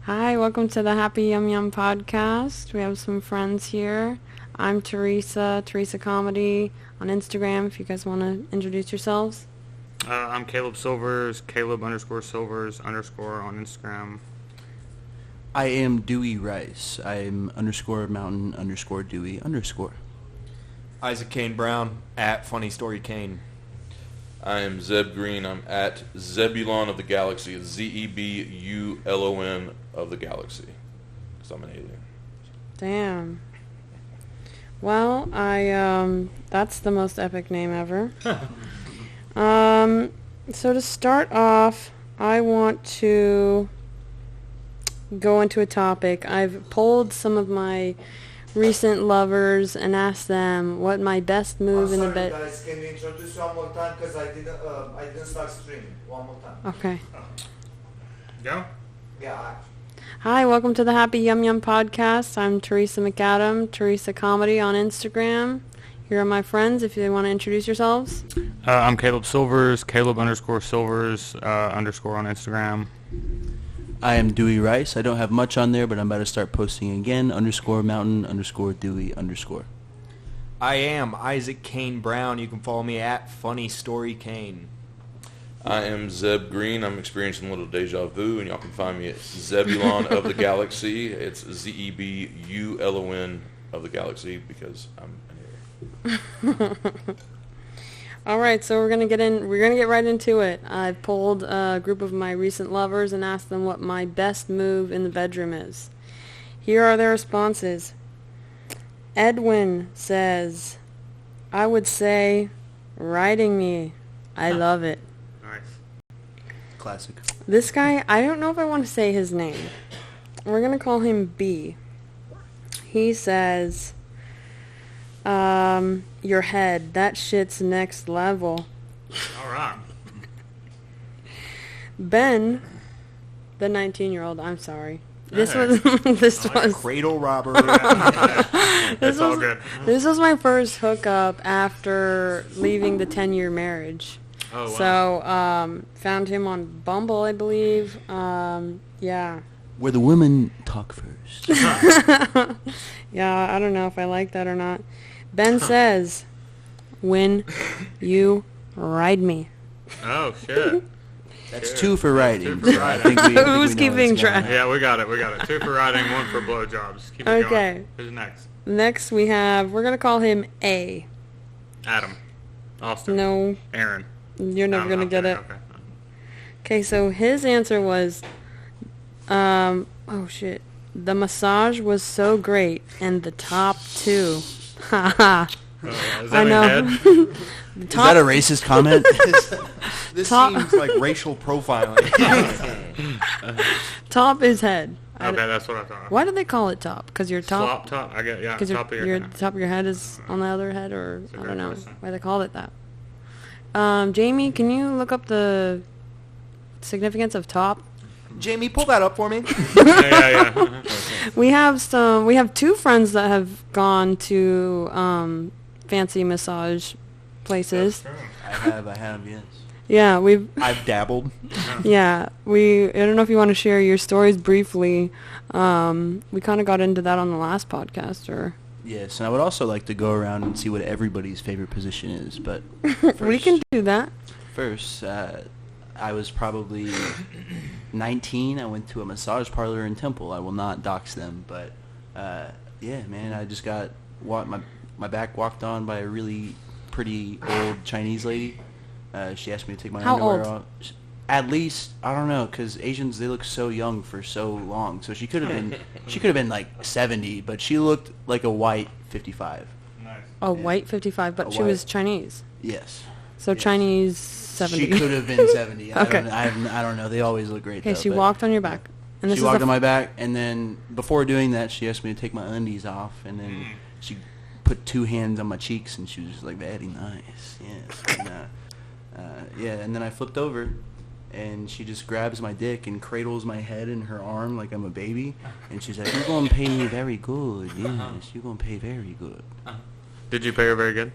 Hi, welcome to the Happy Yum Yum podcast. We have some friends here. I'm Theresa Comedy on Instagram, if you guys want to introduce yourselves. I'm Caleb Silvers, Caleb_Silvers_ on Instagram. I am Dewey Rice. I'm _mountain_Dewey_. Isac Kane Brown, at Funny Story Kane. I am Zeb Green. I'm at Zebulon of the Galaxy. It's Zebulon of the Galaxy. Because I'm an alien. Damn. Well, that's the most epic name ever. So to start off, I want to go into a topic. I've polled some of my recent lovers and asked them what my best move in the bed. Guys, can you introduce one more time because I didn't start streaming. One more time. Okay. Go. Yeah. Hi, welcome to the Happy Yum Yum podcast. I'm Theresa McAdams, Theresa Comedy on Instagram. Here are my friends if you want to introduce yourselves. I'm Caleb Silvers, Caleb_Silvers_ on Instagram. I am Dewey Rice. I don't have much on there, but I'm about to start posting again. _mountain_Dewey_. I am Isac Kane Brown. You can follow me at Funny Story Kane. I am Zeb Green. I'm experiencing a little deja vu, and y'all can find me at Zebulon of the Galaxy. It's Zebulon of the Galaxy because I'm an alien. All right, so we're gonna get right into it. I've polled a group of my recent lovers and asked them what my best move in the bedroom is. Here are their responses. Edwin says, "I would say riding me. I love it." Nice. Classic. This guy, I don't know if I want to say his name. We're gonna call him B. He says, your head, that shit's next level. All right. Ben, the 19-year-old, I'm sorry. This Okay. was Cradle robber. It's all good. This was my first hookup after leaving the 10-year marriage. Oh, wow. So, found him on Bumble, I believe. Yeah. Where the women talk first. Yeah, I don't know if I like that or not. Ben says, when you ride me. Oh, shit. That's two for writing. Two for writing. Who's keeping track? Yeah, we got it. 2 for riding, 1 for blowjobs. Keep it Okay. going. Who's next? Next we're going to call him A. Adam. Austin. No, Aaron. you're never going to get it. Okay. Okay, so his answer was, oh shit, the massage was so great, and the top too. Haha. Is I that know. a head? The Is that a racist comment? This Top- seems like racial profiling. top is head. Okay, that's what I thought. Why do they call it top? Because your top, Slop top? I get, yeah, because top of your head. the top of your head is on the other head, or That's a I great don't know question. why they call it that. Jamie, can you look up the significance of top? Jamie, pull that up for me. Yeah. We have 2 friends that have gone to fancy massage places. I have, yes. Yeah, I've dabbled. I don't know if you want to share your stories briefly. We kind of got into that on the last podcast, or Yes, and I would also like to go around and see what everybody's favorite position is, but we can do that. first, I was probably 19. I went to a massage parlor in Temple. I will not dox them, but yeah, man, I just got my back walked on by a really pretty old Chinese lady. She asked me to take my How underwear old? off. At least, I don't know, because Asians, they look so young for so long. So she could have been like 70, but she looked like a white 55. Nice. A white 55, but A she was white. Chinese. Yes. So Yes. Chinese 70. She could have been 70. Okay. I don't know. They always look great. Okay, though, she but- walked on your back. And this She is walked the on my back, and then before doing that, she asked me to take my undies off, and then she put 2 hands on my cheeks, and she was just like, "Very nice, yes." And, yeah, and then I flipped over, and she just grabs my dick and cradles my head in her arm like I'm a baby, and she's like, "You're gonna pay me very good, yes, you're gonna pay very good." Did you pay her very good?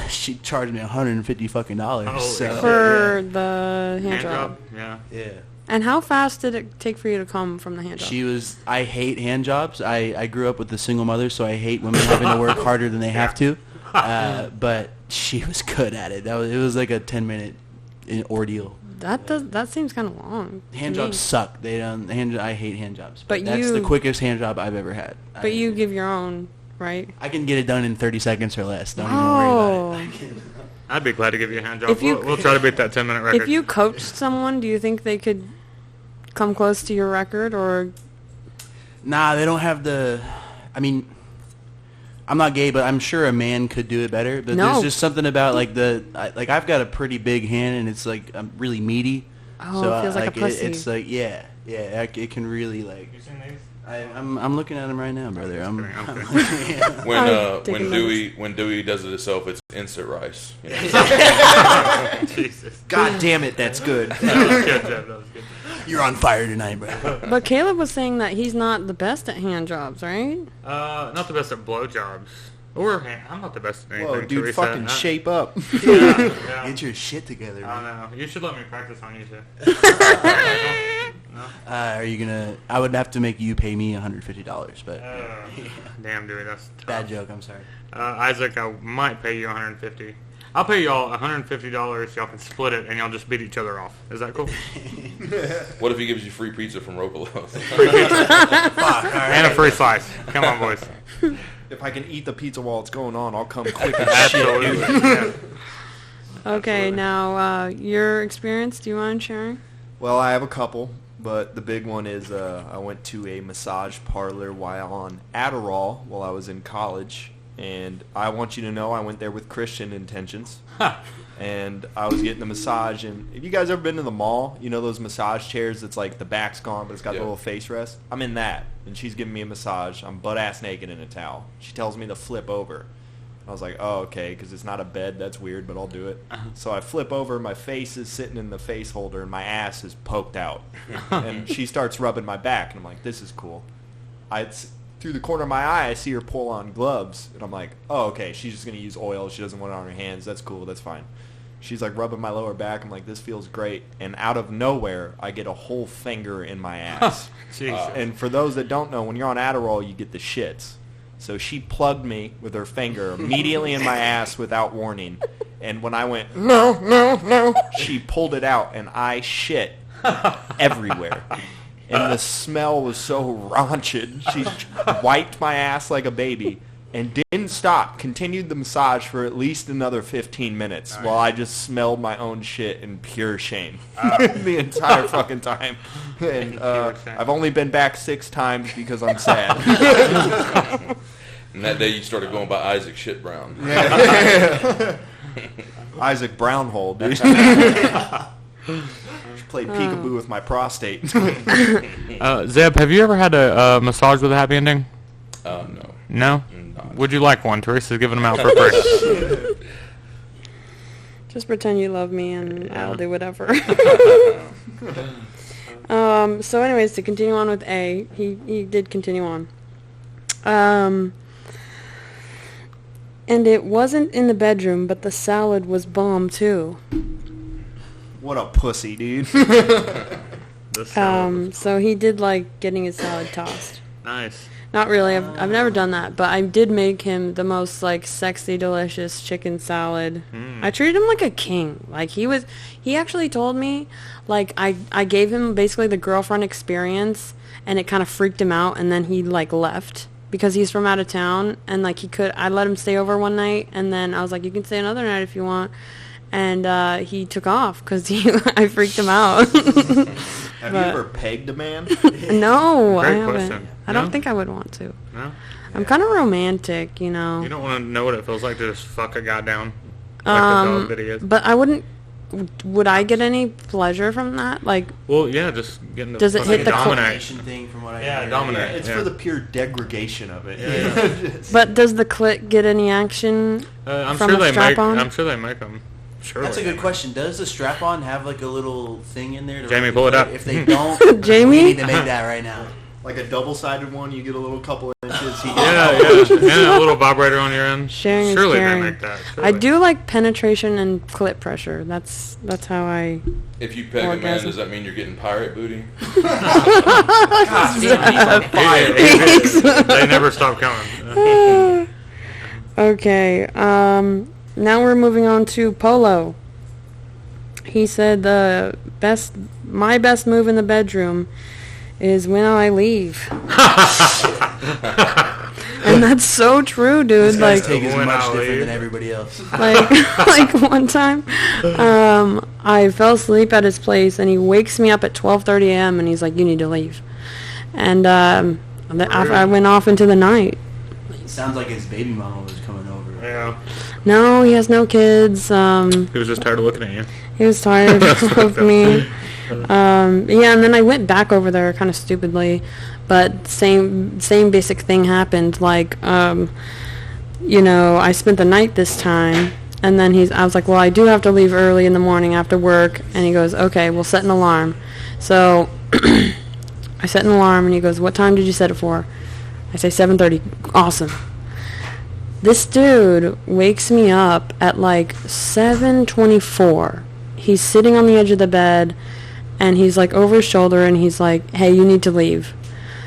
She charged me $150 fucking dollars. Oh, So, for the hand job. Yeah. yeah. And how fast did it take for you to come from the hand job? I hate hand jobs. I grew up with a single mother, so I hate women having to work harder than they have to. But she was good at it. It was like a 10-minute ordeal. That seems kind of long. Hand jobs suck. I hate hand jobs. But that's the quickest hand job I've ever had. But you give your own, right? I can get it done in 30 seconds or less. Don't even worry about it. I'd be glad to give you a hand job. We'll try to beat that 10-minute record. If you coached someone, do you think they could come close to your record, or? Nah, they don't have the. I mean, I'm not gay, but I'm sure a man could do it better. But there's just something about like I've got a pretty big hand, and it's like I'm really meaty. Oh, so it feels like a pussy. It's like it can really like. You seen these? I'm looking at him right now, brother. When Dewey does it himself, it's instant rice. You know? Jesus. God damn it, that's good. That was good, Jeff. That was good. You're on fire tonight, bro. But Caleb was saying that he's not the best at hand jobs, right? Not the best at blowjobs. I'm not the best at anything. Whoa, dude, Theresa. fucking shape up. Yeah. Get your shit together, I man. know. You should let me practice on you too. No? Are you gonna? I would have to make you pay me $150, but Damn, dude, that's tough. bad joke. I'm sorry. Isaac, I might pay you $150. I'll pay y'all $150. Y'all can split it, and y'all just beat each other off. Is that cool? What if he gives you free pizza from Rocolo's? Free pizza. And a free slice. Come on, boys. If I can eat the pizza while it's going on, I'll come quick as shit. Absolutely. Yeah. Okay, now your experience. Do you mind sharing? Well, I have a couple, but the big one is I went to a massage parlor while on Adderall while I was in college. And I want you to know I went there with Christian intentions. And I was getting a massage. And have you guys ever been to the mall? You know those massage chairs that's like the back's gone, but it's got the little face rest? I'm in that. And she's giving me a massage. I'm butt-ass naked in a towel. She tells me to flip over. I was like, oh, okay, because it's not a bed. That's weird, but I'll do it. So I flip over. My face is sitting in the face holder, and my ass is poked out. And she starts rubbing my back, and I'm like, this is cool. Through the corner of my eye, I see her pull on gloves, and I'm like, oh, okay, she's just going to use oil. She doesn't want it on her hands. That's cool. That's fine. She's like rubbing my lower back. I'm like, this feels great. And out of nowhere, I get a whole finger in my ass. And for those that don't know, when you're on Adderall, you get the shits. So she plugged me with her finger immediately in my ass without warning. And when I went, no, she pulled it out, and I shit everywhere. And the smell was so rancid. She wiped my ass like a baby and didn't stop. Continued the massage for at least another 15 minutes while I just smelled my own shit in pure shame the entire fucking time. And I've only been back 6 times because I'm sad. And that day you started going by Isaac Shit Brown. Isaac Brownhole, dude. Played peekaboo with my prostate. Zeb, have you ever had a massage with a happy ending? No. No? Not. Would you like one? Teresa's giving them out for free. Just pretend you love me, and I'll do whatever. So anyways, to continue on with A, he did continue on. And it wasn't in the bedroom, but the salad was bomb too. What a pussy, dude. So he did like getting his salad tossed. Nice. Not really. I've never done that, but I did make him the most like sexy, delicious chicken salad. I treated him like a king. Like he actually told me, like I gave him basically the girlfriend experience, and it kind of freaked him out, and then he like left because he's from out of town, and like I let him stay over one night, and then I was like, you can stay another night if you want. And he took off because I freaked him out. Have you ever pegged a man? No, Great I haven't. question. I don't think I would want to. No? I'm kind of romantic, you know. You don't want to know what it feels like to just fuck a guy down like the dog that he is. But I wouldn't. Would I get any pleasure from that? Like, Well, yeah, just getting to Does it fucking hit the dominate. Thing from what I Yeah, hear. dominate. It's Yeah. for the pure degradation of it. Yeah. but does the clit get any action I'm from sure a they make. strap-on? I'm sure they make them. Surely. That's a good question. Does the strap-on have like a little thing in there? To Jamie, pull it up. If they don't, Jamie? we need to make that right now. Like a double-sided one, you get a little couple inches Because he Yeah, and a little vibrator on your end. Sharing is Surely caring. they make that. I do like penetration and clit pressure. That's how I. If you peg a man, Orgasm. does that mean you're getting pirate booty? They never stop coming. Okay. Now we're moving on to Polo. He said my best move in the bedroom is when I leave. And that's so true, dude. This Like, guy's take is When much I different leave. than everybody else. like one time, I fell asleep at his place, and he wakes me up at 12:30 a.m. and he's like, "You need to leave," and I went off into the night. Sounds like his baby mama was coming over. Yeah. No, he has no kids. He was just tired of looking at you. He was tired of me. Yeah, and then I went back over there kind of stupidly, but same basic thing happened. Like, I spent the night this time, and then I was like, well, I do have to leave early in the morning after work, and he goes, okay, we'll set an alarm. So I set an alarm, and he goes, what time did you set it for? I say 7:30. Awesome. This dude wakes me up at like 7:24. He's sitting on the edge of the bed, and he's like over his shoulder, and he's like, hey, you need to leave.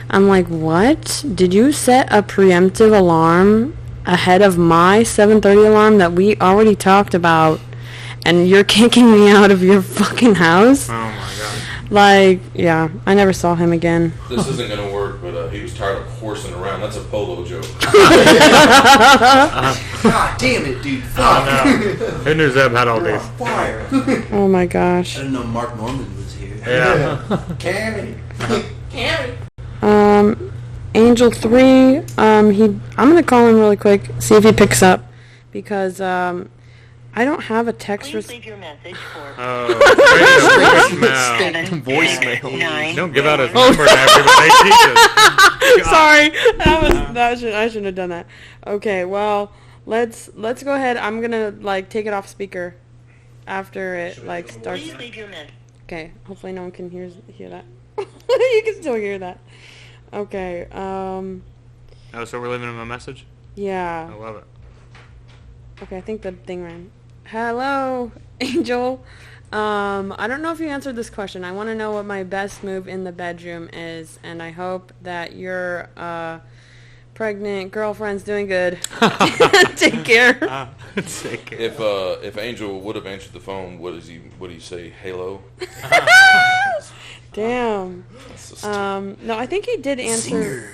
I'm like, what? Did you set a preemptive alarm ahead of my 7:30 alarm that we already talked about, and you're kicking me out of your fucking house? Oh my god. Like, yeah, I never saw him again. This isn't going to work, but he was tired of horsing around. That's a Polo joke. God damn it, dude. Oh no. Who knew Zeb had all these? Fire. Oh my gosh. I didn't know Mark Norman was here. Yeah. Angel 3, I'm gonna call him really quick, see if he picks up, because I don't have a text. Please leave your message for Oh, voicemail. Voicemail. Don't give out his number to everybody. Jesus. Sorry, I shouldn't have done that. Okay, well, let's go ahead. I'm gonna take it off speaker after it starts. Please leave your message. Okay, hopefully no one can hear that. You can still hear that. Okay. Oh, so we're leaving him a message? Yeah. I love it. Okay, I think the thing ran. Hello, Angel. I don't know if you answered this question. I want to know what my best move in the bedroom is, and I hope that your pregnant girlfriend's doing good. Take care. Take care. If Angel would have answered the phone, would he say Halo? Damn. No, I think he did answer.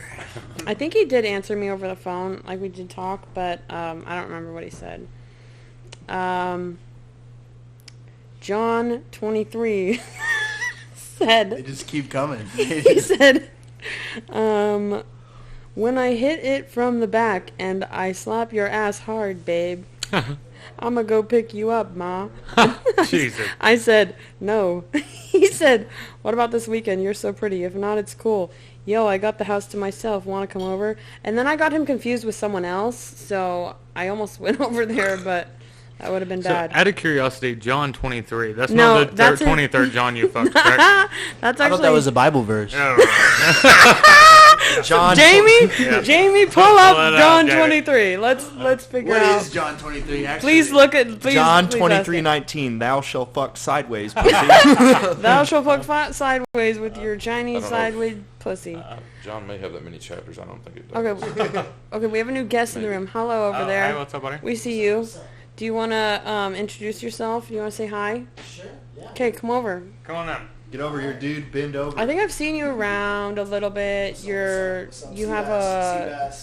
I think he did answer me over the phone, like we did talk, but I don't remember what he said. John 23 said. They just keep coming. He said, when I hit it from the back and I slap your ass hard, babe, I'm gonna go pick you up, Ma. Jesus. I said, no. He said, what about this weekend? You're so pretty. If not, it's cool. Yo, I got the house to myself. Want to come over? And then I got him confused with someone else, so I almost went over there, but that would have been So, bad. out of curiosity, John 23. That's No, not the that's it. 23rd John you fucked, correct? That's I actually thought that was a Bible verse. Oh, right. John. Jamie. Yeah. Jamie, pull Pull up it out, John Jamie. 23. Let's figure What out. is John 23 actually? Please look at. Please, John please ask it. 23:19. Thou shalt fuck sideways, pussy. Thou shalt fuck sideways with your Chinese I don't know if- sideways pussy. John may have that many chapters. I don't think it does. Okay. Okay, we have a new guest in the room. Hello over Oh, there. Hey, what's up, buddy? We see you. Do you want to introduce yourself? Do you want to say hi? Sure. Yeah. Okay, come over. Come on in. Get over here, dude. Bend over. I think I've seen you around a little bit. You have a.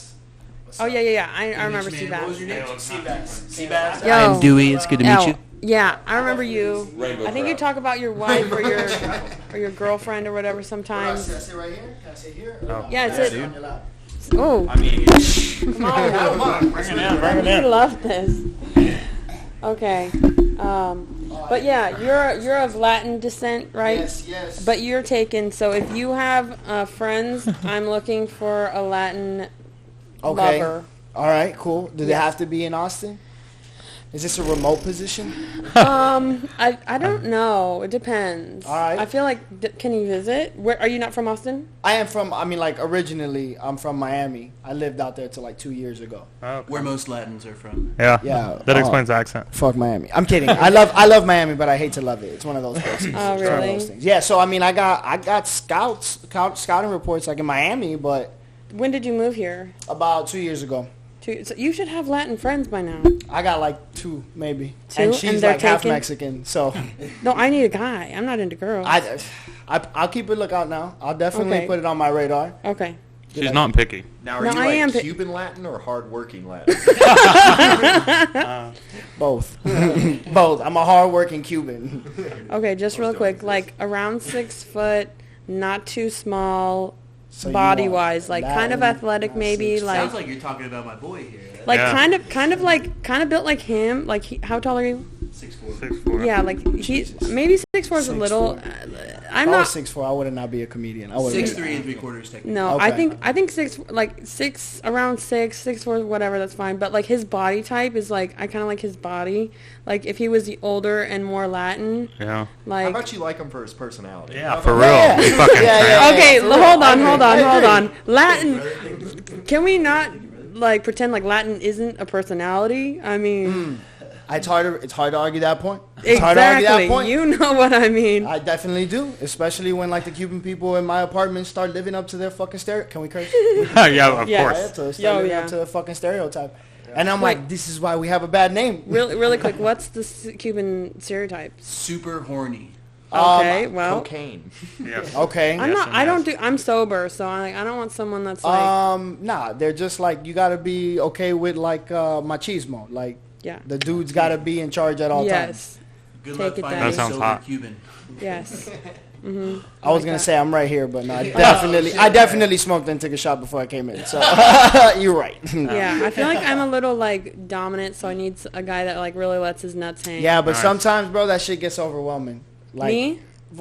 Oh yeah. I remember What was Seabass. your name? Seabass. Yo. I'm Dewey. It's good to meet Oh, you. yeah, I remember you. Rainbow I think you trout. talk about your wife or your girlfriend or whatever sometimes. Can I sit right here? Can I sit here? Yeah, it's it. On your lap. Oh, I mean, come on. bring it in. We love this. Okay. But yeah, you're of Latin descent, right? Yes. But you're taken. So if you have friends, I'm looking for a Latin Okay. lover. All right, cool. Do they Yes. have to be in Austin? Is this a remote position? I don't know. It depends. All right. I feel like, can you visit? Where are you not from Austin? I am from. I mean, like originally, I'm from Miami. I lived out there till like 2 years ago. Okay. Where most Latins are from. Yeah. Yeah. That explains the accent. Fuck Miami. I'm kidding. I love Miami, but I hate to love it. It's one of those places. Oh, It's one of really? those things. Yeah. So I mean, I got scouting reports like in Miami, but When did you move here? about 2 years ago. So you should have Latin friends by now. I got like 2 maybe, Two? and she's And they're like half taken? Mexican. So No, I need a guy. I'm not into girls. I'll keep a lookout now. I'll definitely Okay. put it on my radar. Okay. She's not picky. Now, are No, you I am like pi- Cuban Latin or hard-working Latin? Both. Both. I'm a hard-working Cuban. Okay, just real quick. Like around 6 foot, not too small, So you body want wise, like kind of Latin, athletic not maybe, 6'4". Sounds like you're talking about my boy here. like Yeah. kind of built like him. Like how tall are you? 6'4". 6'4". Yeah, like he maybe 6'4" is a little. 6'4". I'm If I not. was 6'4", I would not be a comedian. I would 6'3" and 3/4 technically. No, Okay. I think six around 6'4", whatever, that's fine. But like his body type is like I kind of like his body. Like if he was the older and more Latin, Yeah. like. How about you like him for his personality? Yeah, for real. Yeah. You fucking Yeah. Okay, for real. hold on, I hold agree. on, hold I on. agree. Latin. Can we not like pretend like Latin isn't a personality? I mean, It's hard to argue that point. It's hard to argue exactly. that point. You know what I mean. I definitely do, especially when like the Cuban people in my apartment start living up to their fucking stereotype. Can we curse? Yeah, of Yeah. course. Right? So start Yo, living yeah. up to the fucking stereotype. And I'm Wait. like, this is why we have a bad name. Really quick. What's the Cuban stereotype? Super horny. Okay, well, Cocaine. Yes. Okay. I'm Yes not. and I don't yes. do. I'm sober, so I don't want someone that's like. Nah, they're just like you gotta be okay with like machismo. Like Yeah. the dude's gotta be in charge at all times. Yes. Good Take luck it finding down. a That sounds sober hot. Cuban. Yes. I was like gonna that. say I'm right here, but no, I Oh, definitely smoked and took a shot before I came in. So you're right. Yeah, I feel like I'm a little like dominant, so I need a guy that like really lets his nuts hang. Yeah, but Nice. sometimes, bro, that shit gets overwhelming. Like, Me?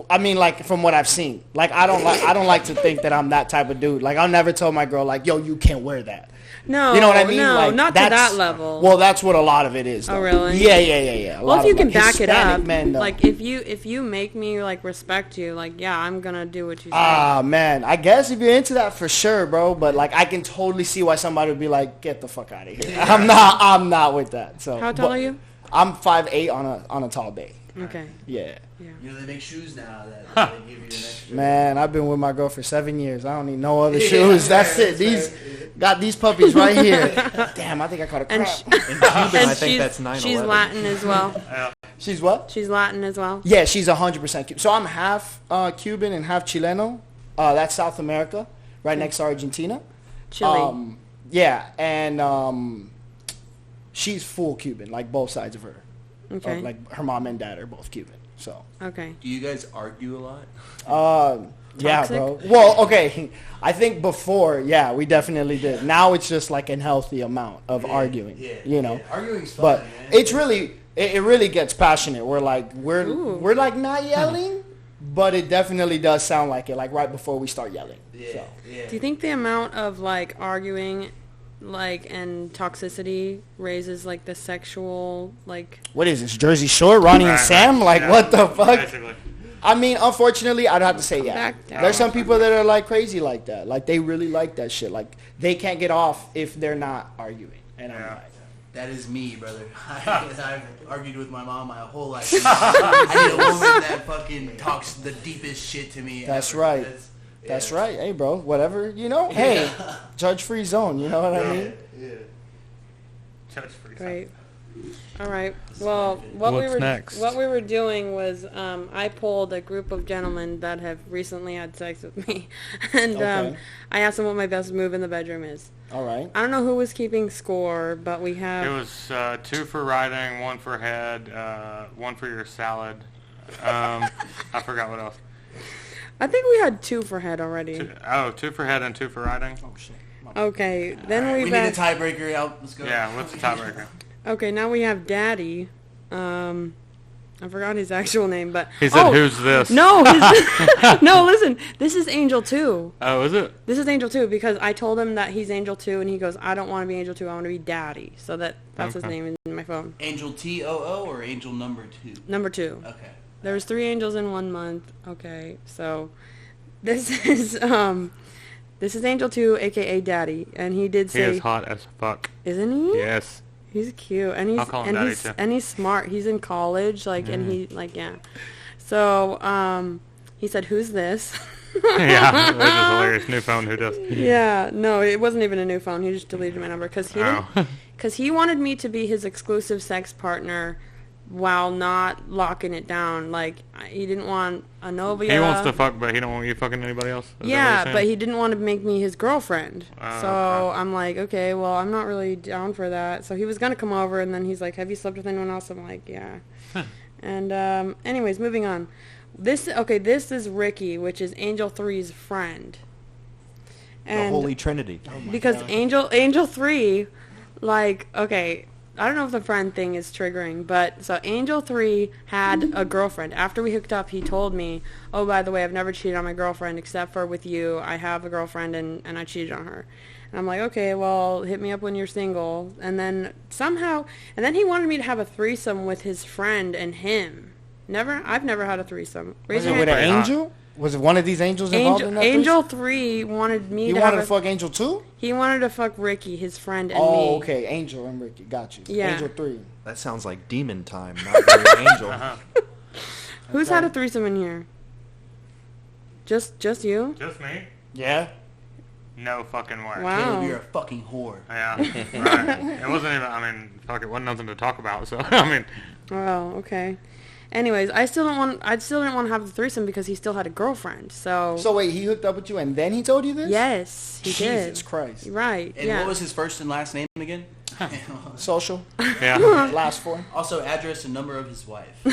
I mean, like from what I've seen. Like I don't like to think that I'm that type of dude. Like I'll never tell my girl like, yo, you can't wear that. No. You know what I mean? No, Like, not to that's- that level. Well, that's what a lot of it is. Oh, though. really? Yeah. A well, lot if you of, can like, back it Hispanic up, men, though. like if you make me like respect you, like yeah, I'm gonna do what you say. Ah, man. I guess if you're into that, for sure, bro. But like, I can totally see why somebody would be like, "Get the fuck out of here." I'm not with that. So, How tall but are you? I'm 5'8" on a tall day. Okay. Yeah. You know, they make shoes now that they give you an extra. Man, I've been with my girl for 7 years. I don't need no other shoes. That's it. Got these puppies right here. Damn, I think I caught a And crap. sh- In Cuban, and I think she's, that's 9/11. she's Latin as well. She's what? She's Latin as well. Yeah, she's 100% Cuban. So I'm half Cuban and half Chileno. That's South America, right next to Argentina. Chile. Yeah, and she's full Cuban, like both sides of her. Okay. Like her mom and dad are both Cuban. So, Okay. Do you guys argue a lot? yeah, Toxic? bro. Well, okay. I think before, yeah, we definitely did. Now it's just like an healthy amount of arguing, you know. Arguing's fun, But man. it's really, it really gets passionate. We're like, Ooh. we're like not yelling, but it definitely does sound like it, like right before we start yelling. Yeah, So. yeah. Do you think the amount of like arguing, like and toxicity raises like the sexual like? What is this, Jersey Shore, Ronnie and Right, Sam? right. Like, Yeah. what the fuck? Basically. I mean, unfortunately, I'd have to say, yeah. Back down. There's some people that are like crazy like that. Like, they really like that shit. Like, they can't get off if they're not arguing. And I'm Yeah. like, That is me, brother. I've argued with my mom my whole life. I need a woman that fucking talks the deepest shit to me. That's ever. right. That's right. Hey, bro, whatever, you know? Hey, judge-free zone, you know what I mean? Judge free. Great. All right. Well, What's next? what we were doing was I polled a group of gentlemen that have recently had sex with me, and Okay. I asked them what my best move in the bedroom is. All right. I don't know who was keeping score, but we have. It was 2 for riding, 1 for head, 1 for your salad. I forgot what else. I think we had 2 for head already. 2 for head and 2 for riding. Oh, shit. Okay, then Alright, we've we need a got. tiebreaker out. Let's go. Yeah, what's the tiebreaker? Okay, now we have daddy. I forgot his actual name, but He said, "Who's this?" No, no. Listen, this is Angel 2. Oh, is it? This is Angel 2 because I told him that he's Angel 2, and he goes, "I don't want to be Angel 2. I want to be Daddy." So that's his name in my phone. Angel TOO or Angel number 2? Number 2. Okay. There was 3 angels in 1 month. Okay, so this is Angel 2, aka Daddy, and he did He say, is hot as fuck. isn't he? Yes. He's cute, and I'll call him Daddy, too. he's smart. He's in college, and he yeah. So he said, "Who's this?" Yeah, which is hilarious. New phone. Who does? Yeah, no, it wasn't even a new phone. He just deleted my number because he wanted me to be his exclusive sex partner while not locking it down. Like, he didn't want a novia. He wants to fuck, but he don't want you fucking anybody else? Is that what Yeah, you're saying? but he didn't want to make me his girlfriend. So okay. I'm like, okay, well, I'm not really down for that. So he was going to come over, and then he's like, have you slept with anyone else? I'm like, yeah. And anyways, moving on. This is Ricky, which is Angel 3's friend. And The Holy Trinity. because Angel 3, like, okay, I don't know if the friend thing is triggering, but so Angel 3 had a girlfriend. After we hooked up, he told me, oh, by the way, I've never cheated on my girlfriend except for with you. I have a girlfriend, and I cheated on her. And I'm like, okay, well, hit me up when you're single. And then he wanted me to have a threesome with his friend and him. I've never had a threesome. Was it with an angel? Was it one of these angels involved in that? Angel 3 wanted me He to wanted to fuck Angel 2? He wanted to fuck Ricky, his friend, and me. Oh, okay. Angel and Ricky. Got you. Yeah. Angel 3. That sounds like demon time, not very angel. Who's had a threesome in here? Just you? Just me? Yeah. No fucking way. Wow. Caleb, you're a fucking whore. Yeah, right. It wasn't even, fuck, it wasn't nothing to talk about, so, Oh, okay. Anyways, I still didn't want to have the threesome because he still had a girlfriend. So wait, he hooked up with you and then he told you this? yes, he did. Jesus Christ. Right. And yeah. what was his first and last name again? Social. yeah. Last 4. Also, address and number of his wife.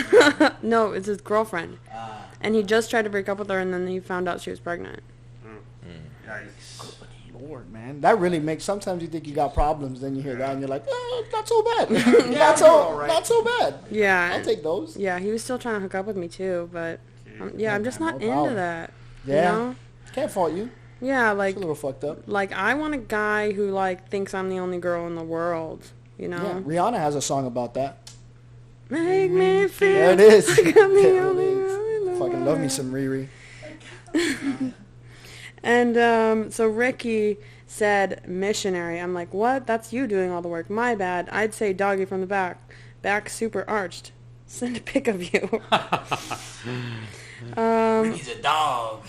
No, it's his girlfriend. And he just tried to break up with her, and then he found out she was pregnant. Lord, man. That really makes... Sometimes you think you got problems, then you hear that, and you're like, not so bad. not so bad. Yeah. I'll take those. Yeah, he was still trying to hook up with me, too, but... I'm just not into problem. that. Yeah. You know? Can't fault you. Yeah, It's like... a little fucked up. Like, I want a guy who, like, thinks I'm the only girl in the world, you know? Yeah, Rihanna has a song about that. Make me feel There it is. like I'm the There it only is. girl in the Fucking love me some Riri. And so Ricky said missionary. I'm like, what? That's you doing all the work. My bad. I'd say doggy from the back. Back super arched. Send a pic of you. He's a dog.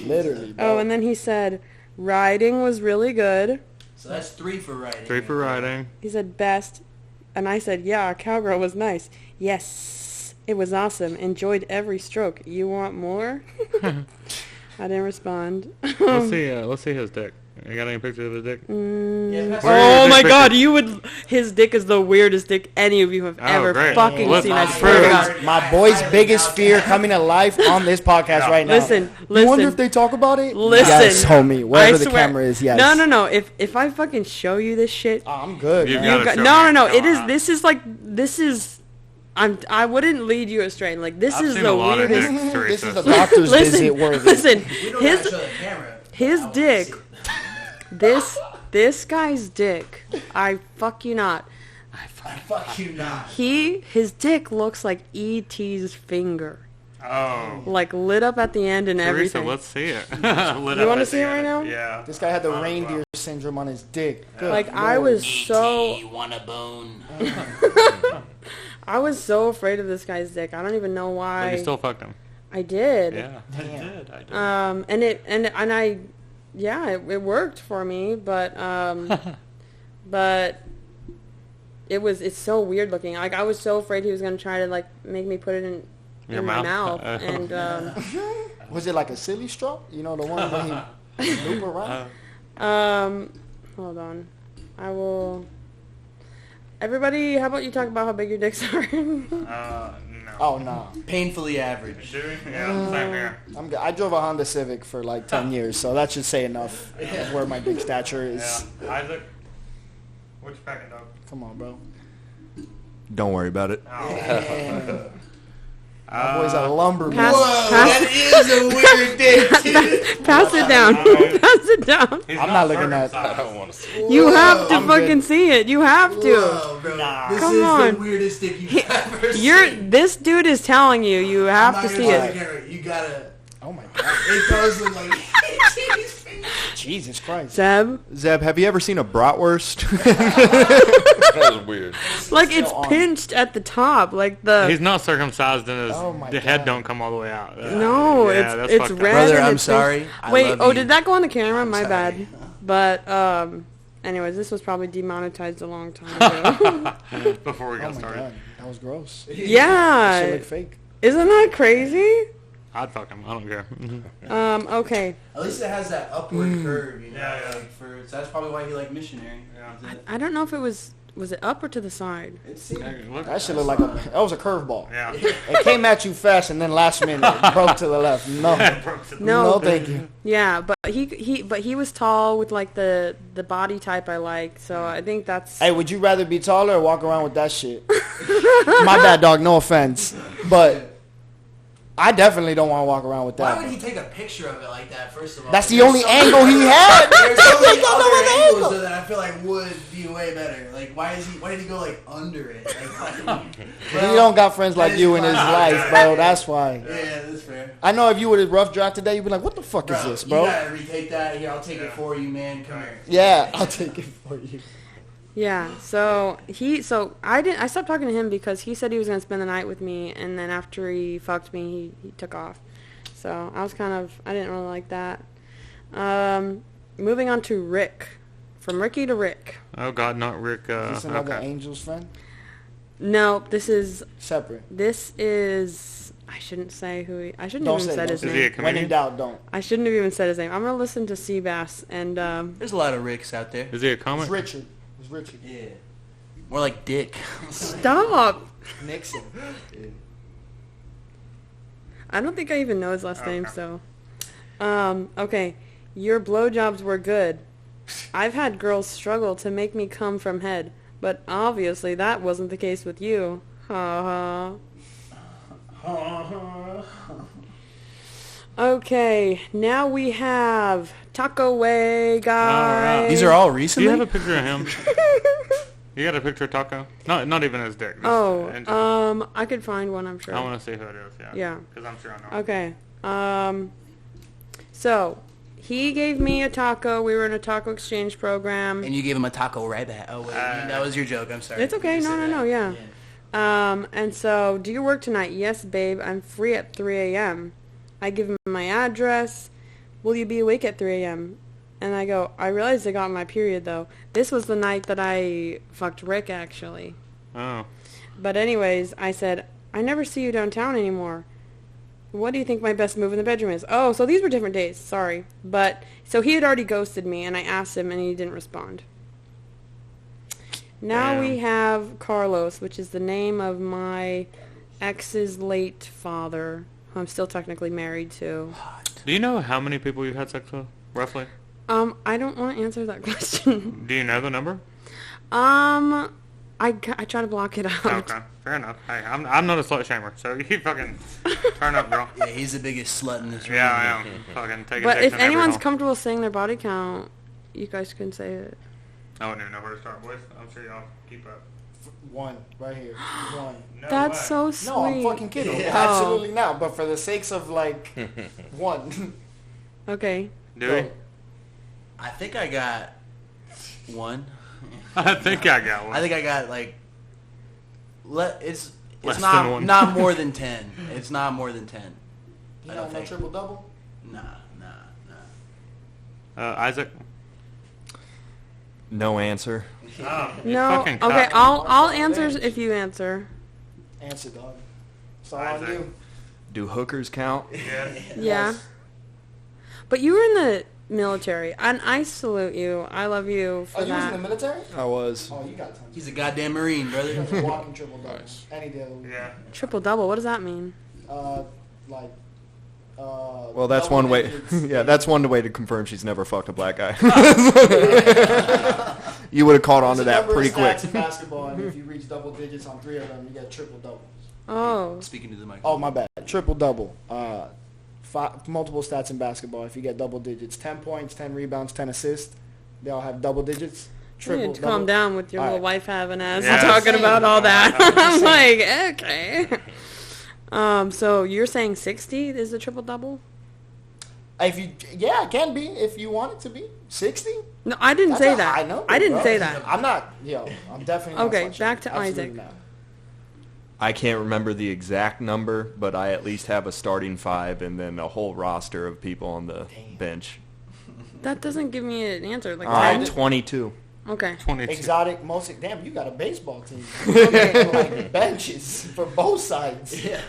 Literally. Oh, and then he said, riding was really good. So that's 3 for writing. 3 for riding. He said best. And I said, yeah, cowgirl was nice. Yes, it was awesome. Enjoyed every stroke. You want more? I didn't respond. Let's see his dick. You got any pictures of his dick? Yeah, Oh my god, his dick is the weirdest dick any of you have ever great. fucking Let's seen. I prove swear to it. God. My boy's biggest fear coming to life on this podcast right now. Listen. You wonder if they talk about it? Listen. Yes, homie. Wherever I the swear- camera is, yes. No. If I fucking show you this shit, Oh, I'm good. You man. gotta show no. me. It is. Come on. This is. I wouldn't lead you astray. Like this I've is seen the a lot of weirdest. dicks, This is Teresa. the doctor's visit worthy. Listen. We don't have to His show the camera. his I wanna dick. see it. This guy's dick. I fuck you not. Fuck you not. His dick looks like E.T.'s finger, Oh. like lit up at the end and Teresa, everything. let's see it. You want to see it right now? Yeah. This guy had the reindeer syndrome on his dick. Good Like I Lord. was so want a bone? I was so afraid of this guy's dick. I don't even know But why. you still fucked him. I did. Yeah. I did. It worked for me, but but it's so weird looking. Like I was so afraid he was gonna try to like make me put it in Your my mouth? mouth, and Was it like a silly straw? You know, the one where he loop around? hold on, I will. Everybody, how about you talk about how big your dicks are? No. Oh, no. Painfully average. Do we? Yeah, same here. I'm good. I drove a Honda Civic for like 10 years, so that should say enough of where my dick stature is. Yeah. Isaac, what you packing, dog? Come on, bro. Don't worry about it. Oh. My boy's a lumberman. Pass is a weird thing, dude. Pass it down. Pass it down. He's I'm not looking at I don't want to see it. You have to I'm fucking good. see it. You have to. Whoa, bro. Nah. This Come is on. the weirdest thing you've ever You're seen. this dude is telling you. You have to see it. You gotta. Oh my god. It does look like. Jesus Christ. Zeb, Zeb, have you ever seen a bratwurst? That was weird. like it's still on. pinched at the top, like the. He's not circumcised and Oh my the head God. don't come all the way out. No, Yeah, that's it's fucked up. red. Brother, and I'm it's sorry. pinched. I Wait, love you. did that go on the camera? My sorry. bad. But anyways, this was probably demonetized a long time ago. Before we Oh got my started. god. That was gross. That Yeah, shit look fake. isn't that crazy? I'd fuck him. I don't care. Okay. At least it has that upward curve, you know. Yeah, yeah. Like so that's probably why he liked missionary. Yeah. I don't know if it was it up or to the side. Hey, look. That shit look like that was a curveball. Yeah. It came at you fast and then last minute it broke to the left. No. No, Thank you. yeah, but he was tall with like the body type I like, so I think that's. Hey, would you rather be taller or walk around with that shit? My bad, dog. No offense, but I definitely don't want to walk around with Why that. would he take a picture of it like that? First of all, That's the only angle he had. There's so many There's no other other angles angle. though that I feel like would be way better. Like, why did he go like under it? Like, He don't got friends like you in his life, bro. That's why. Yeah, that's fair. I know if you would have rough draft today, you'd be like, "What the fuck is this, You bro?" gotta retake that. Here, I'll take it for you, man. Come here. Yeah, I'll take it for you. Yeah, so I stopped talking to him because he said he was gonna spend the night with me, and then after he fucked me, he took off. So I didn't really like that. Moving on to Rick, from Ricky to Rick. Oh God, not Rick. Is this another Okay. Angels friend? No, this is Separate. I shouldn't say who I shouldn't Don't even say. said Don't his say. Is he a name. comedian? When in doubt, don't. I shouldn't have even said his name. I'm gonna listen to Seabass and There's a lot of Ricks out there. Is he a It's comic? Richard. It's Richard. Yeah. More like Dick. stop. Nixon. I don't think I even know his last name, Okay. so. Okay. Your blowjobs were good. I've had girls struggle to make me come from head, but obviously that wasn't the case with you. Ha ha. Okay, now we have Taco Way guy. Alright. These are all Do recently. you have a picture of him? You got a picture of Taco? No, not even his dick. just in general. Oh, I could find one, I'm sure. I want to see who it is. Yeah. Yeah. Because I'm sure I know. Okay. So he gave me a taco. We were in a taco exchange program. And you gave him a taco right back. Oh wait, that was your joke. I'm sorry. It's okay. You No, said no, no. that. Yeah. And so, do you work tonight? Yes, babe. I'm free at 3 a.m. I give him my address. Will you be awake at 3 a.m.? And I go, I realized I got my period, though. This was the night that I fucked Rick, actually. Oh. But anyways, I said, I never see you downtown anymore. What do you think my best move in the bedroom is? Oh, so these were different days. Sorry. But, so he had already ghosted me, and I asked him, and he didn't respond. Now we have Carlos, which is the name of my ex's late father, who I'm still technically married to. Do you know how many people you've had sex with, roughly? I don't want to answer that question. Do you know the number? I try to block it out. Okay, fair enough. Hey, I'm not a slut shamer, so you fucking turn up, girl. Yeah, he's the biggest slut in this room. Yeah, I am. Fucking taking But dicks if in every anyone's hole. comfortable saying their body count, you guys can say it. I wouldn't even know where to start, boys. I'm sure y'all keep up. One right here. One. No That's way. so sweet. No, I'm fucking kidding. Yeah. Absolutely not. But for the sakes of like one. Okay. Dewey? I think I got one. I think I got one. I think I got like. It's Less not than one. not more than 10. It's not more than 10. You I know, don't no think. triple double. Nah. Isaac? No answer. Oh, you No. fucking Okay. cock. I'll answer if you answer. Answer, dog. That's all I Isaac. do. Do hookers count? Yeah. Yeah. But you were in the military, and I salute you. I love you for Oh, you was in that. the military? I was. Oh, you got tons. He's a goddamn Marine, brother. That's a walking triple double. Any day of the week. Yeah. Triple double. What does that mean? Like. Well, that's double one way. digits. Yeah, that's one way to confirm she's never fucked a black guy. You would have caught on to There's a that number of pretty quick. stats in basketball, and if you reach double digits on 3 of them, you get triple doubles. Oh. Speaking to the microphone. Oh, my bad. Triple-double. Multiple stats in basketball. If you get double digits, 10 points, 10 rebounds, 10 assists. They all have double digits. You need to calm down with your All little right. wife having ass Yes. talking about all that. I'm like, okay. So you're saying 60 is the triple-double? If you, yeah, it can be if you want it to be 60. No, I didn't That's say a that. high number, I didn't bro. say that. I'm not. I'm definitely not. Okay, slut-shaming. back to Absolutely Isaac. not. I can't remember the exact number, but I at least have a starting 5 and then a whole roster of people on the bench. That doesn't give me an answer. Like, All right, 10? 22. Okay. 22. Exotic, damn, you got a baseball team. Like benches for both sides. Yeah.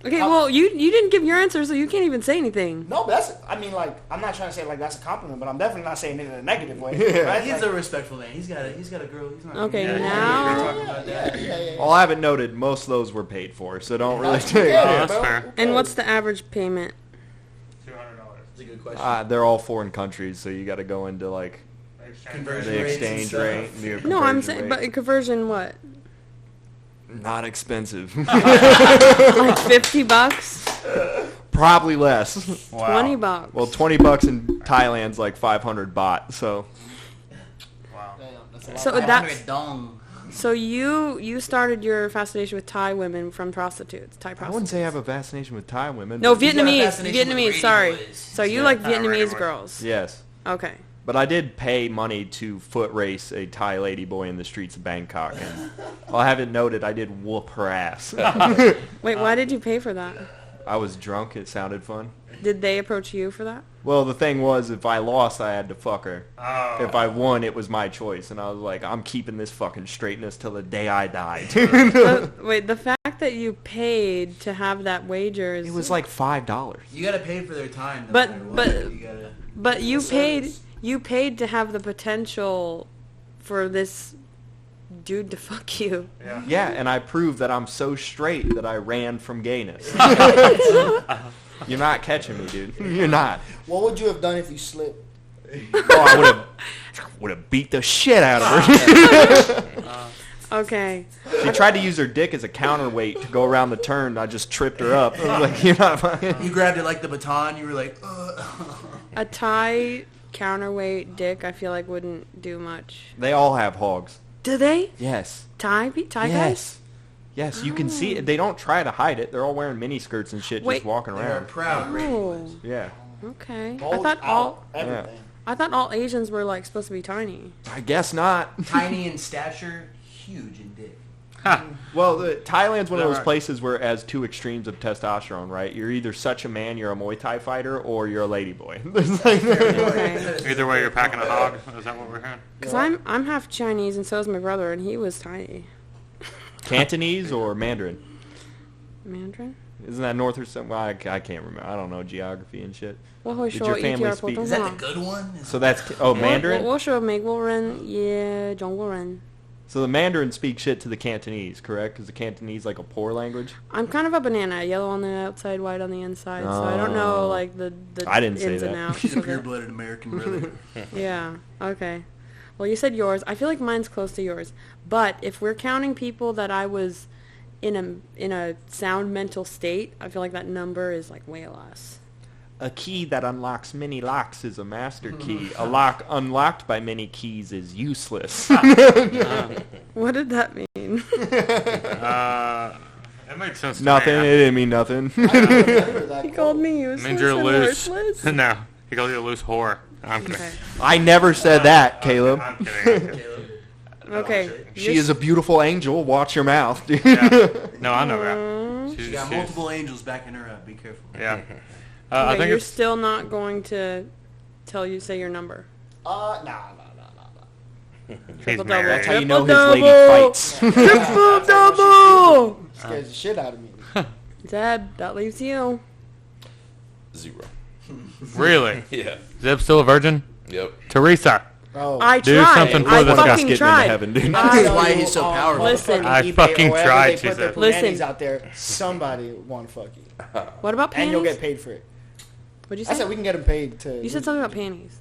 Okay, well, you didn't give your answer, so you can't even say anything. No, but that's. I mean, like, I'm not trying to say like that's a compliment, but I'm definitely not saying it in a negative way. Right? He's Like, a respectful man. He's got a girl. He's not. Okay, Yeah, now- we're talking about that. yeah. Well, I haven't noted, most of those were paid for, so don't really That's take good, that's bro. fair. And what's the average payment? $200. That's a good question. They're all foreign countries, so you got to go into like Conversion the rates and exchange stuff. rate. The No, I'm conversion saying, rate. but conversion what? Not expensive. Like $50? Probably less. Wow. $20? Well, $20 in Thailand's like 500 baht. So Wow. So that's so you started your fascination with Thai women from prostitutes, Thai I prostitutes. wouldn't say I have a fascination with Thai women. No, but- He's got a Vietnamese. fascination with Vietnamese. lady Sorry. boys. So you like Thai lady Vietnamese boys. girls? Yes. Okay. But I did pay money to foot race a Thai lady boy in the streets of Bangkok, and I'll have it noted I did whoop her ass. Wait, why did you pay for that? I was drunk. It sounded fun. Did they approach you for that? Well, the thing was, if I lost, I had to fuck her. Oh. If I won, it was my choice, and I was like, I'm keeping this fucking straightness till the day I die. Wait, the fact that you paid to have that wager is... It was like $5. You gotta pay for their time. No But- matter what. but- You gotta. But you It's a paid. service. You paid to have the potential for this dude to fuck you. Yeah. Yeah, and I proved that I'm so straight that I ran from gayness. You're not catching me, dude. You're not. What would you have done if you slipped? Oh, I would have beat the shit out of her. Okay. She tried to use her dick as a counterweight to go around the turn. I just tripped her up. I was like, you're not fucking. You grabbed it like the baton. You were like, A Thai counterweight dick, I feel like wouldn't do much. They all have hogs. Do they? Yes. Thai guys? Yes. Yes, you can see it. They don't try to hide it. They're all wearing mini skirts and shit, Wait. just walking they're a around. proud race. Oh, Yeah. okay. Bold out, everything. I thought all Asians were like supposed to be tiny. I guess not. Tiny in stature, huge in dick. Well, Thailand's one of Is that those right? places where it has two extremes of testosterone, right? You're either such a man, you're a Muay Thai fighter, or you're a ladyboy. Okay. Either way, you're packing a hog. Is that what we're hearing? Because I'm half Chinese and so is my brother, and he was tiny. Cantonese or Mandarin? Mandarin? Isn't that north or something? Well, I can't remember. I don't know geography and shit. Did your family speak- Is that the good one? So that's Mandarin. 我是美国人也中国人 So the Mandarin speaks shit to the Cantonese, correct? Because the Cantonese like a poor language. I'm kind of a banana, yellow on the outside, white on the inside, so I don't know like the I didn't say ins and that. outs. She's a of it. pure-blooded American brother. Yeah. Okay. Well, you said yours. I feel like mine's close to yours. But if we're counting people that I was in a sound mental state, I feel like that number is like way less. A key that unlocks many locks is a master key. A lock unlocked by many keys is useless. What did that mean? It made sense to Nothing. It me. didn't mean nothing. I remember that He called me It useless means you're and loose. worthless. No, he called you a loose whore. I'm kidding. Okay. I never said that, Caleb. I'm kidding. Okay. She is a beautiful angel. Watch your mouth, dude. Yeah. No, I know that. She got multiple angels backing her up. Be careful. Yeah. I Okay, think you're it's still not going to say your number. Nah. he's Triple-double. married. That's how you know his lady Triple-double. fights. Triple double. Scares the shit out of me. Zeb, that leaves you. 0. Really? Yeah. Zeb's still a virgin? Yep. Teresa. Bro, I Do tried. something for I this guy. fucking Getting into tried. heaven, dude. That's why he's so powerful. Listen. I eBay fucking or wherever tried, they she put their said. punani's Listen. out there. Somebody want to fuck you, What about panties? and you'll get paid for it. What'd you I say? said we can get them paid to. You said something about panties.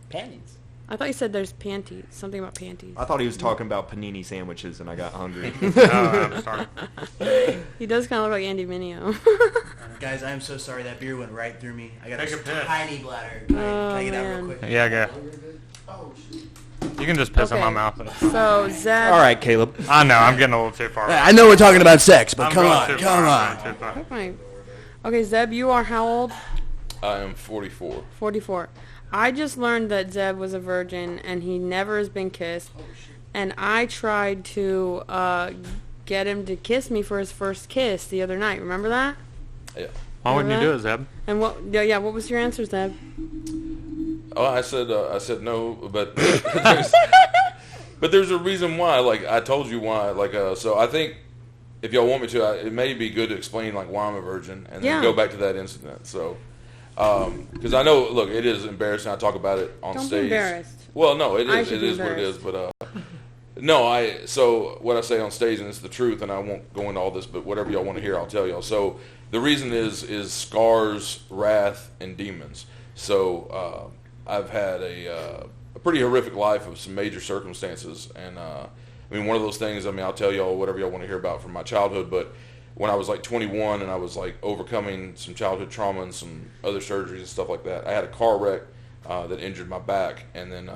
panties. I thought you said there's panties. Something about panties. I thought he was talking about panini sandwiches, and I got hungry. Oh, I'm sorry. He does kind of look like Andy Mineo. Guys, I am so sorry. That beer went right through me. I got Take a piss. tiny bladder. Can I get out real man. quick? Yeah, go. You can just piss in my Okay. mouth. So Zeb. All right, Caleb. I know, I'm getting a little too far. I know we're talking about sex, but I'm come going on, too come far. on. I'm going too far. Okay. Okay, Zeb, you are how old? I am 44. 44. I just learned that Zeb was a virgin and he never has been kissed. And I tried to get him to kiss me for his first kiss the other night. Remember that? Yeah. Why wouldn't you do it, Remember Zeb? And what? Yeah. What was your answer, Zeb? Oh, I said no, but but there's a reason why. Like I told you why. Like so I think if y'all want me to, it may be good to explain like why I'm a virgin and then Yeah. go back to that incident. So because I know, look, it is embarrassing. I talk about it on Don't be stage. embarrassed. Well, no, it I is. should It be is what it is. embarrassed. But no, so what I say on stage, and it's the truth, and I won't go into all this, but whatever y'all want to hear, I'll tell y'all. So the reason is scars, wrath, and demons. So I've had a pretty horrific life of some major circumstances, and I mean, one of those things. I mean, I'll tell y'all whatever y'all want to hear about from my childhood, but when I was like 21 and I was like overcoming some childhood trauma and some other surgeries and stuff like that, I had a car wreck that injured my back, and then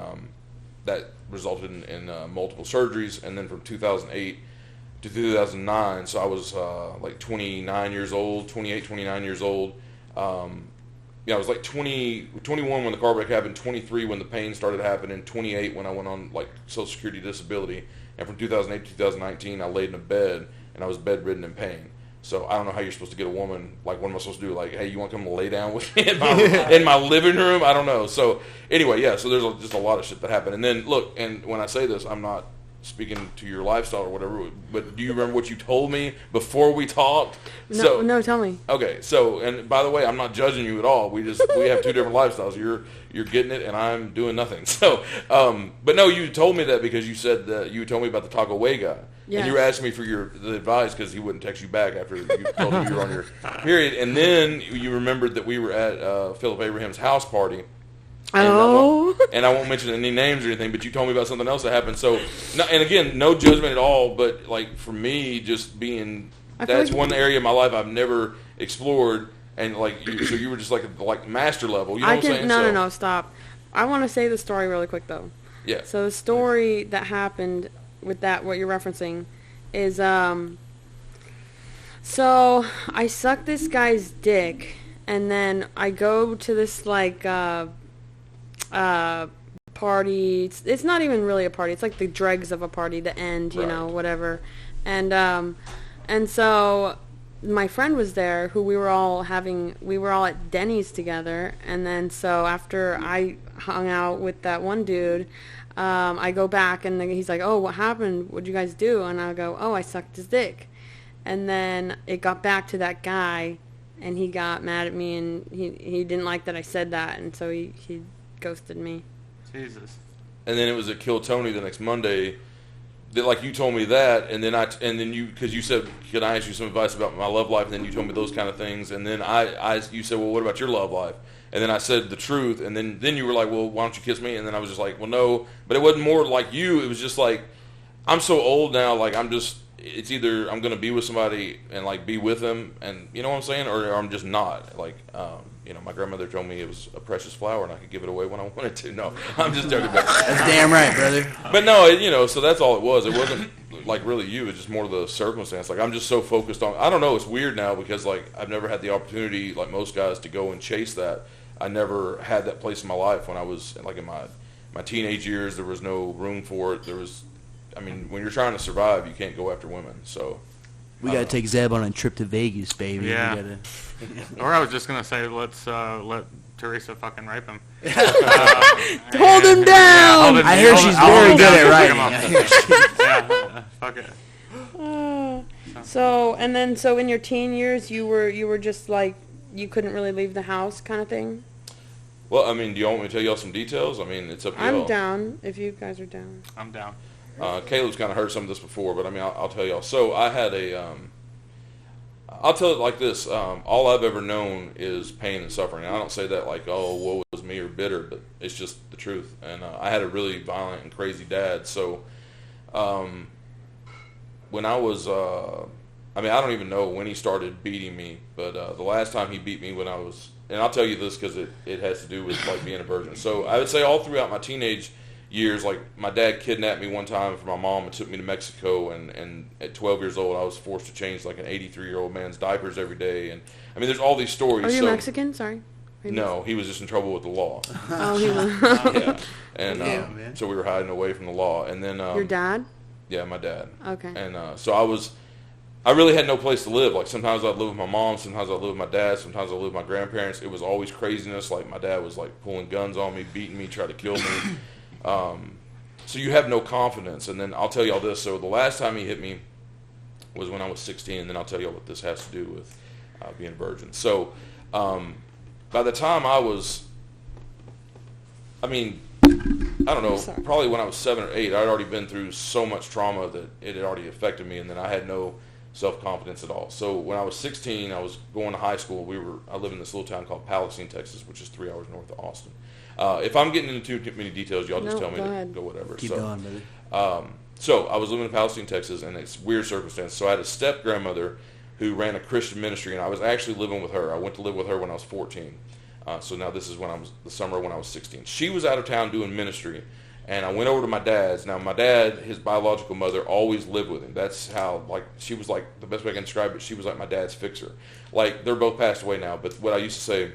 that resulted in multiple surgeries. And then from 2008 to 2009, so I was like 29 years old, 28, 29 years old. Yeah, I was like 21 when the car wreck happened, 23 when the pain started happening, 28 when I went on like Social Security disability. And from 2008 to 2019, I laid in a bed and I was bedridden in pain. So I don't know how you're supposed to get a woman, like what am I supposed to do? Like, hey, you want to come lay down with me in my living room? I don't know. So anyway, yeah, so there's just a lot of shit that happened. And then look, and when I say this, I'm not speaking to your lifestyle or whatever, but do you remember what you told me before we talked? No, tell me. Okay, so, and by the way, I'm not judging you at all. We have two different lifestyles. You're getting it, and I'm doing nothing. So, but no, you told me that because you said that you told me about the Taco Way guy. Yes. And you were asking me for the advice because he wouldn't text you back after you told him you were on your period. And then you remembered that we were at Philip Abraham's house party. And I won't mention any names or anything, but you told me about something else that happened. So, and again, no judgment at all, but like for me, just being, that's one area of my life I've never explored, and like, so you were just like master level, you know what I'm saying? No, stop. I want to say the story really quick though. Yeah. So the story that happened with that, what you're referencing, is so I sucked this guy's dick, and then I go to this like party. It's not even really a party. It's like the dregs of a party, the end, you know, whatever. And so my friend was there, who we were all at Denny's together. And then so after I hung out with that one dude, I go back and he's like, "Oh, what happened? What'd you guys do?" And I go, "Oh, I sucked his dick." And then it got back to that guy, and he got mad at me, and he didn't like that I said that, and so he ghosted me. Jesus. And then it was at Kill Tony the next Monday that, like, you told me that, and then you, because you said, "Can I ask you some advice about my love life?" And then you told me those kind of things, and then you said, "Well, what about your love life?" And then I said the truth, and then you were like, "Well, why don't you kiss me?" And then I was just like, "Well, no," but it wasn't more like you. It was just like, I'm so old now, like it's either I'm gonna be with somebody and like be with them, and you know what I'm saying, or I'm just not. Like, you know, my grandmother told me it was a precious flower and I could give it away when I wanted to. No, I'm just joking about that. That's damn right, brother. But no, you know, so that's all it was. It wasn't like really you. It's just more the circumstance. Like, I'm just so focused on, I don't know, it's weird now because like I've never had the opportunity, like most guys, to go and chase that. I never had that place in my life when I was like in my teenage years. There was no room for it. I mean, when you're trying to survive, you can't go after women. So We got to take Zeb on a trip to Vegas, baby. Yeah. We gotta... Or I was just gonna say, let's let Theresa fucking rape him. Hold him down! Yeah, hold him- I hear hold she's him- hold very him good down at and writing. fuck him up. Yeah, fuck it. So in your teen years, you were just like, you couldn't really leave the house kind of thing? Well, I mean, do you want me to tell y'all some details? I mean, it's up to y'all. I'm down, if you guys are down. I'm down. Caleb's kind of heard some of this before, but I mean, I'll tell y'all. So I had I'll tell it like this. All I've ever known is pain and suffering. And I don't say that like, oh, woe was me or bitter, but it's just the truth. And I had a really violent and crazy dad. So when I was, I don't even know when he started beating me, but the last time he beat me when I was, and I'll tell you this because it has to do with like being a virgin. So I would say all throughout my teenage years, like my dad kidnapped me one time from my mom and took me to Mexico, and at 12 years old I was forced to change like an 83-year-old man's diapers every day, and I mean there's all these stories. Are you Mexican? Sorry. No, he was just in trouble with the law. Oh, he was. Yeah, and so we were hiding away from the law, and then Your dad? Yeah, my dad. Okay. And so I really had no place to live. Like sometimes I'd live with my mom, sometimes I'd live with my dad, sometimes I'd live with my grandparents. It was always craziness. Like my dad was like pulling guns on me, beating me, trying to kill me. So you have no confidence. And then I'll tell y'all this. So the last time he hit me was when I was 16, and then I'll tell y'all what this has to do with being a virgin. So by the time I was, I don't know, probably when I was 7 or 8, I'd already been through so much trauma that it had already affected me, and then I had no self-confidence at all. So when I was 16, I was going to high school. I live in this little town called Palestine, Texas, which is 3 hours north of Austin. If I'm getting into too many details, y'all just tell me to go whatever. Keep going, brother. So I was living in Palestine, Texas, and it's weird circumstance. So I had a step-grandmother who ran a Christian ministry, and I was actually living with her. I went to live with her when I was 14. So now this is the summer when I was 16. She was out of town doing ministry, and I went over to my dad's. Now my dad, his biological mother, always lived with him. That's how, like, she was like, the best way I can describe it, she was like my dad's fixer. Like, they're both passed away now, but what I used to say,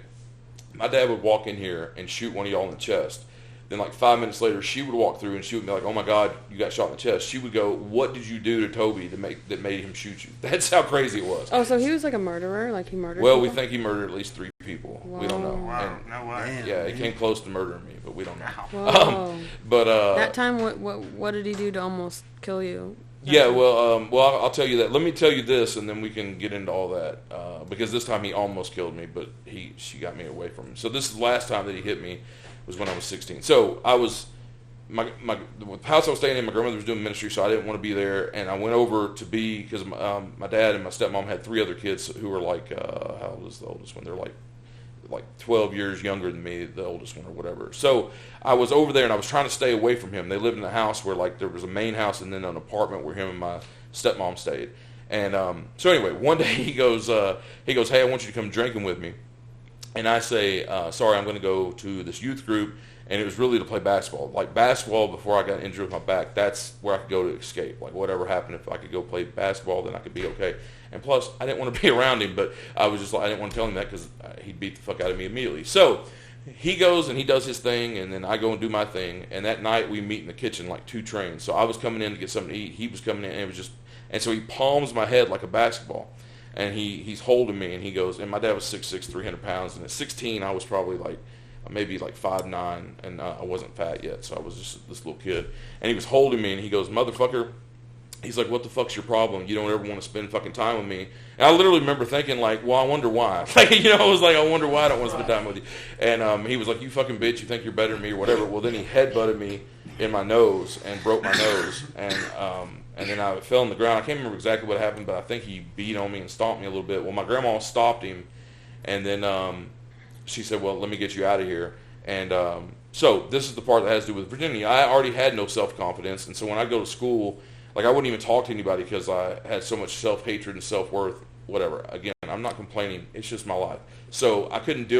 my dad would walk in here and shoot one of y'all in the chest. Then like 5 minutes later, she would walk through and she would be like, "Oh my God, you got shot in the chest." She would go, "What did you do to Toby that made him shoot you?" That's how crazy it was. Oh, so he was like a murderer? Like he murdered Well, people? we think he murdered at least 3 people. Wow. We don't know. Wow, And, no way. Damn, yeah, man. he came close to murdering me, but we don't know. Whoa. But that time, what did he do to almost kill you? yeah, well, I'll tell you that. Let me tell you this, and then we can get into all that. Because this time he almost killed me, but she got me away from him. So this is the last time that he hit me was when I was 16. So I was the house I was staying in. My grandmother was doing ministry, so I didn't want to be there. And I went over to be because my dad and my stepmom had 3 other kids who were like how old is the oldest one? They're like 12 years younger than me, the oldest one or whatever. So I was over there and I was trying to stay away from him. They lived in a house where like there was a main house and then an apartment where him and my stepmom stayed. And so anyway, one day he goes, "Hey, I want you to come drinking with me." And I say, "Sorry, I'm going to go to this youth group." And it was really to play basketball. Like basketball, before I got injured with my back, that's where I could go to escape. Like whatever happened, if I could go play basketball, then I could be okay. And plus, I didn't want to be around him, but I was just like, I didn't want to tell him that because he'd beat the fuck out of me immediately. So he goes and he does his thing, and then I go and do my thing. And that night we meet in the kitchen like 2 trains. So I was coming in to get something to eat. He was coming in, and it was just, and so he palms my head like a basketball. And he's holding me, and he goes, and my dad was 6'6", 300 pounds. And at 16, I was probably like, maybe like 5'9", and I wasn't fat yet, so I was just this little kid. And he was holding me, and he goes, "Motherfucker," he's like, "What the fuck's your problem? You don't ever want to spend fucking time with me." And I literally remember thinking like, well, I wonder why. Like, I was like, I wonder why I don't want to spend time with you. And he was like, "You fucking bitch, you think you're better than me or whatever." Well, then he headbutted me in my nose and broke my nose, and then I fell on the ground. I can't remember exactly what happened, but I think he beat on me and stomped me a little bit. Well, my grandma stopped him, and then she said, "Well, let me get you out of here." And so this is the part that has to do with Virginia. I already had no self-confidence, and so when I go to school, like I wouldn't even talk to anybody because I had so much self-hatred and self-worth, whatever. Again, I'm not complaining. It's just my life. So I couldn't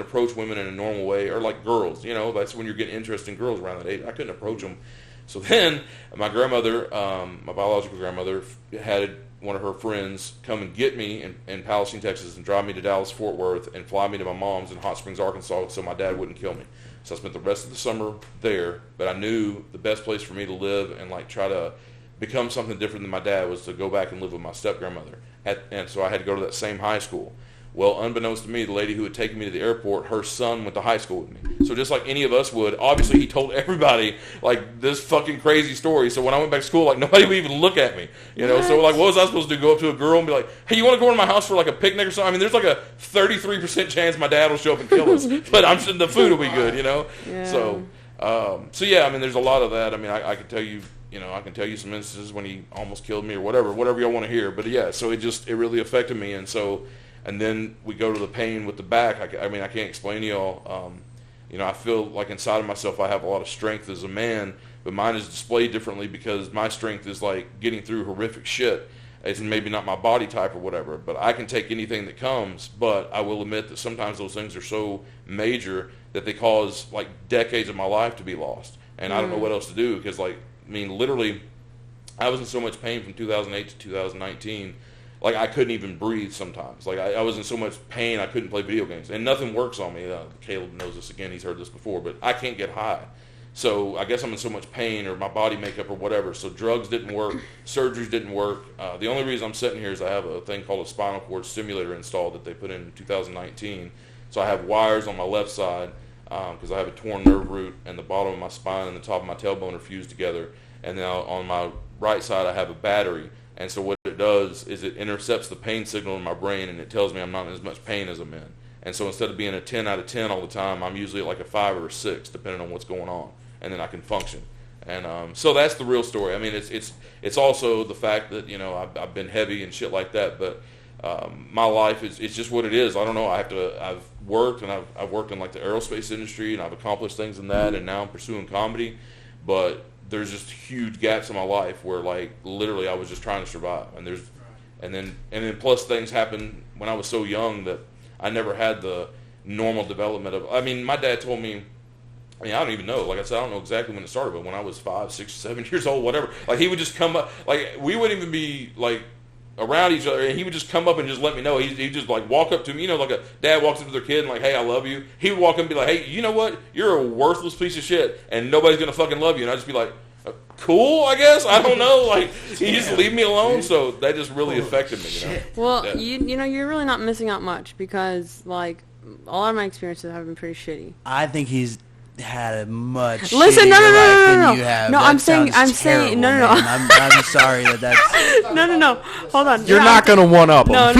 approach women in a normal way, or like girls, that's when you're getting interested in girls around that age. I couldn't approach them. So then my grandmother, my biological grandmother, had one of her friends come and get me in Palestine, Texas, and drive me to Dallas, Fort Worth, and fly me to my mom's in Hot Springs, Arkansas, so my dad wouldn't kill me. So I spent the rest of the summer there, but I knew the best place for me to live and like try to become something different than my dad was to go back and live with my step-grandmother. And so I had to go to that same high school. Well, unbeknownst to me, the lady who had taken me to the airport, her son went to high school with me. So just like any of us would, obviously he told everybody like this fucking crazy story. So when I went back to school, like nobody would even look at me, So like, what was I supposed to do? Go up to a girl and be like, "Hey, you want to go to my house for like a picnic or something?" I mean, there's like a 33% chance my dad will show up and kill us, but I'm sure the food will be good, Yeah. So yeah, I mean, there's a lot of that. I mean, I could tell you, I can tell you some instances when he almost killed me or whatever y'all want to hear. But yeah, so it really affected me. And then we go to the pain with the back. I can't explain to y'all. I feel like inside of myself I have a lot of strength as a man, but mine is displayed differently because my strength is like getting through horrific shit. It's maybe not my body type or whatever, but I can take anything that comes. But I will admit that sometimes those things are so major that they cause like decades of my life to be lost. And I don't know what else to do because literally I was in so much pain from 2008 to 2019. Like I couldn't even breathe sometimes. Like I was in so much pain I couldn't play video games. And nothing works on me. Caleb knows this again. He's heard this before. But I can't get high. So I guess I'm in so much pain or my body makeup or whatever. So drugs didn't work. Surgeries didn't work. The only reason I'm sitting here is I have a thing called a spinal cord stimulator installed that they put in 2019. So I have wires on my left side because I have a torn nerve root and the bottom of my spine and the top of my tailbone are fused together. And then on my right side I have a battery. And so what it does is it intercepts the pain signal in my brain and it tells me I'm not in as much pain as I'm in. And so instead of being a 10 out of 10 all the time, I'm usually at like a 5 or a 6 depending on what's going on. And then I can function. And so that's the real story. I mean, it's also the fact that, I've been heavy and shit like that, but my life it's just what it is. I don't know. I've worked and I've worked in like the aerospace industry and I've accomplished things in that and now I'm pursuing comedy, but there's just huge gaps in my life where like literally I was just trying to survive. And then plus things happened when I was so young that I never had the normal development of, my dad told me, I don't even know. Like I said, I don't know exactly when it started, but when I was 5, 6, 7 years old, whatever, like he would just come up, like we wouldn't even be like around each other, and he would just come up and just let me know. He'd just like walk up to me, like a dad walks up to their kid and like, hey, I love you. He would walk up and be like, hey, you know what? You're a worthless piece of shit, and nobody's gonna fucking love you. And I'd just be like, cool, I guess. I don't know. Like he just leave me alone. So that just really affected me. Well, Yeah. you're really not missing out much because like a lot of my experiences have been pretty shitty. I think he's had a much Listen, no, shittier no, no, life no, than no, you have. no. That I'm saying, sounds terrible, no, no, man. no. I'm sorry that's. No. Hold on. You're not going to one-up him. No. You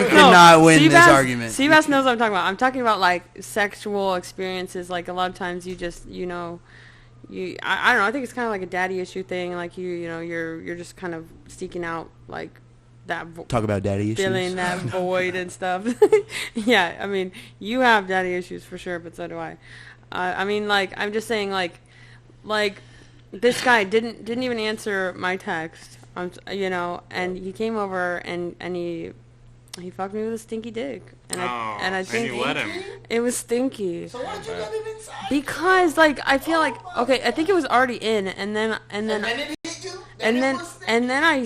cannot win this argument. Seabass knows what I'm talking about. I'm talking about like sexual experiences. Like a lot of times you just, I don't know. I think it's kind of like a daddy issue thing. Like you're just kind of seeking out like that. Talk about daddy issues. Filling that void and stuff. Yeah, you have daddy issues for sure, but so do I. I'm just saying, like this guy didn't even answer my text, and he came over and he fucked me with a stinky dick, and I think and you let him. it was stinky. So why'd you let him inside? Because I feel like I think it was already in, and then it hit you? and then I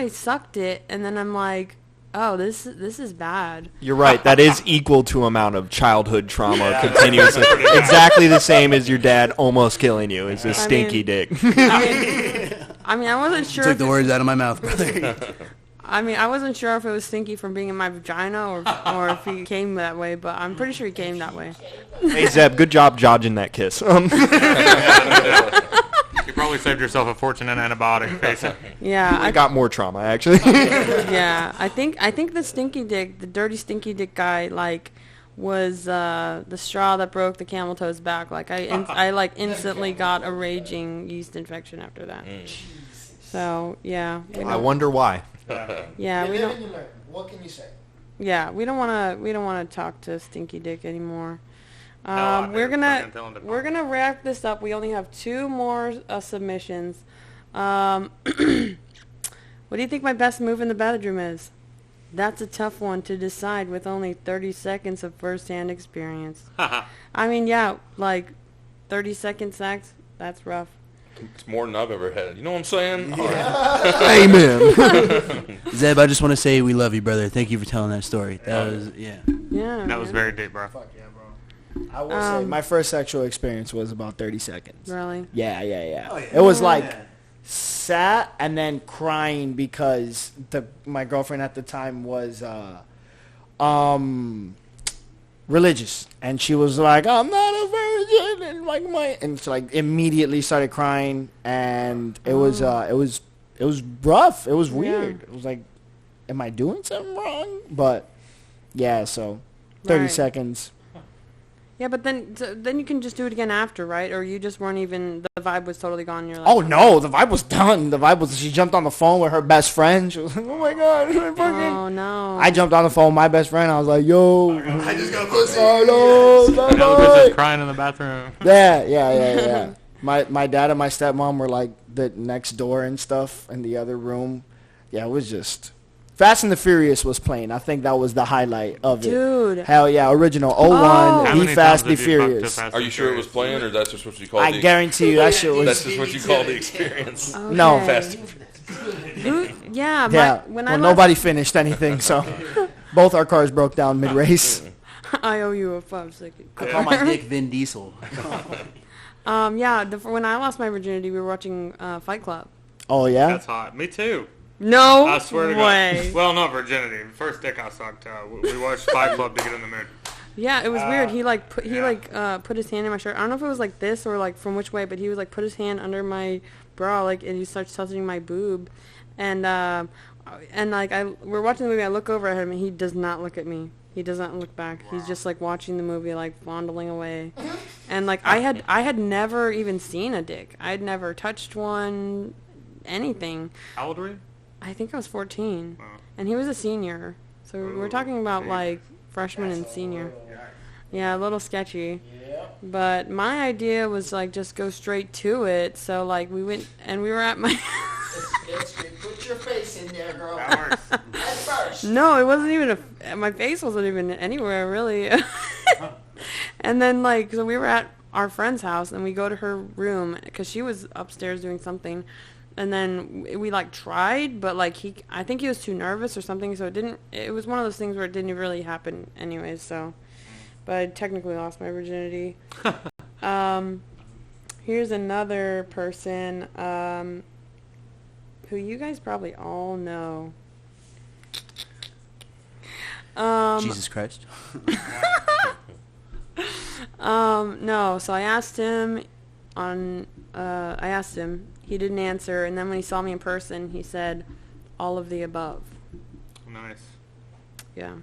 sucked it, and then I'm like, oh, this is bad. You're right. That is equal to amount of childhood trauma continuously. Exactly the same as your dad almost killing you. Is a stinky dick. I wasn't sure. You took if the words out of my mouth, brother. I wasn't sure if it was stinky from being in my vagina or if he came that way, but I'm pretty sure he came that way. Hey Zeb, good job dodging that kiss. You probably saved yourself a fortune in antibiotic patient. Yeah, I got more trauma actually. yeah. I think the stinky dick, the dirty stinky dick guy, was the straw that broke the camel toe's back. I instantly got a raging yeast infection after that. So yeah. I wonder why. Yeah, we don't. What can you say? Yeah, we don't want to talk to Stinky Dick anymore. No, We're fucking tell him to gonna wrap this up. We only have 2 more submissions. What do you think my best move in the bedroom is? That's a tough one to decide with only 30 seconds of first-hand experience. Yeah, 30-second sex. That's rough. It's more than I've ever had. You know what I'm saying? Amen. Zeb, I just want to say we love you, brother. Thank you for telling that story. That was, yeah. Yeah. That was very deep, bro. Fuck yeah, bro. I will say my first sexual experience was about 30 seconds. Really? Yeah. Oh, yeah. It was Yeah. sat and then crying because my girlfriend at the time was religious, and she was like, I'm not a virgin, and so immediately started crying, and it was rough. It was weird. It was like, am I doing something wrong? But yeah, so 30 Right. seconds. Yeah, but then you can just do it again after, right? Or you just weren't even, the vibe was totally gone. You're like, Oh no, the vibe was done. The vibe was she jumped on the phone with her best friend. She was like, "Oh my god, oh no. I jumped on the phone with my best friend. I was like, "Yo, I just got pussy. And the bitch is crying in the bathroom. Yeah. My dad and my stepmom were like the next door and stuff in the other room. Yeah, it was just Fast and the Furious was playing. I think that was the highlight of it. Dude. Hell yeah, original 01, Oh. How He many Fast, times the did you fuck to Furious. Fast Are and you sure it was Furious? playing, or that's just what you call I the? guarantee you that shit That's was. just what you call the experience. Okay. No. Fast. Yeah, Yeah, when well, I nobody finished anything, so both our cars broke down mid-race. I owe you a 5-second. I call my dick Vin Diesel. Yeah, when I lost my virginity, we were watching Fight Club. Oh yeah. That's hot. Me too. No I swear to way. God. Well, not virginity. First dick I sucked. We watched Fight Club to get in the mood. Yeah, it was weird. He put yeah. put his hand in my shirt. I don't know if it was like this or like from which way, but he was like put his hand under my bra, like, and he starts touching my boob, and like we're watching the movie. I look over at him and he does not look at me. He doesn't look back. Wow. He's just like watching the movie, like fondling away, and like I had never even seen a dick. I had never touched one, anything. How old were you? I think I was 14, Oh. and he was a senior. So we're talking about like freshman and senior. Yeah, a little sketchy. But my idea was like just go straight to it. So like we went and we were at my. Put your face in there, girl. That works. At first. No, it wasn't even my face wasn't even anywhere really. And then like so we were at our friend's house and we go to her room because she was upstairs doing something. And then we like tried, but like I think he was too nervous or something, so it was one of those things where it didn't really happen anyways, so. But I technically lost my virginity. Here's another person, who you guys probably all know. Jesus Christ. No, so I asked him, he didn't answer, and then when he saw me in person, he said, all of the above. Nice. Yeah.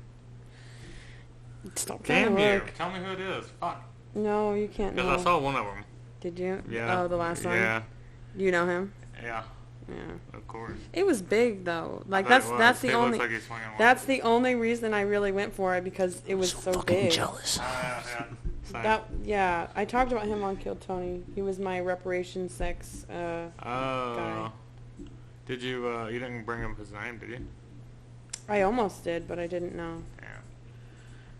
Stop trying Damn to you. look. Tell me who it is. Fuck. No, you can't know. Because I saw one of them. Did you? Yeah. Oh, the last one? Yeah. You know him? Yeah. Yeah. Of course. It was big, though. Like, I bet it was. that's the He only... looks like he's swinging one. That's the only reason I really went for it, because it was so fucking big. jealous. Yeah. Same. Yeah, I talked about him on Kill Tony. He was my reparation sex Oh. guy. Did you, you didn't bring up his name, did you? I almost did, but I didn't know. Yeah.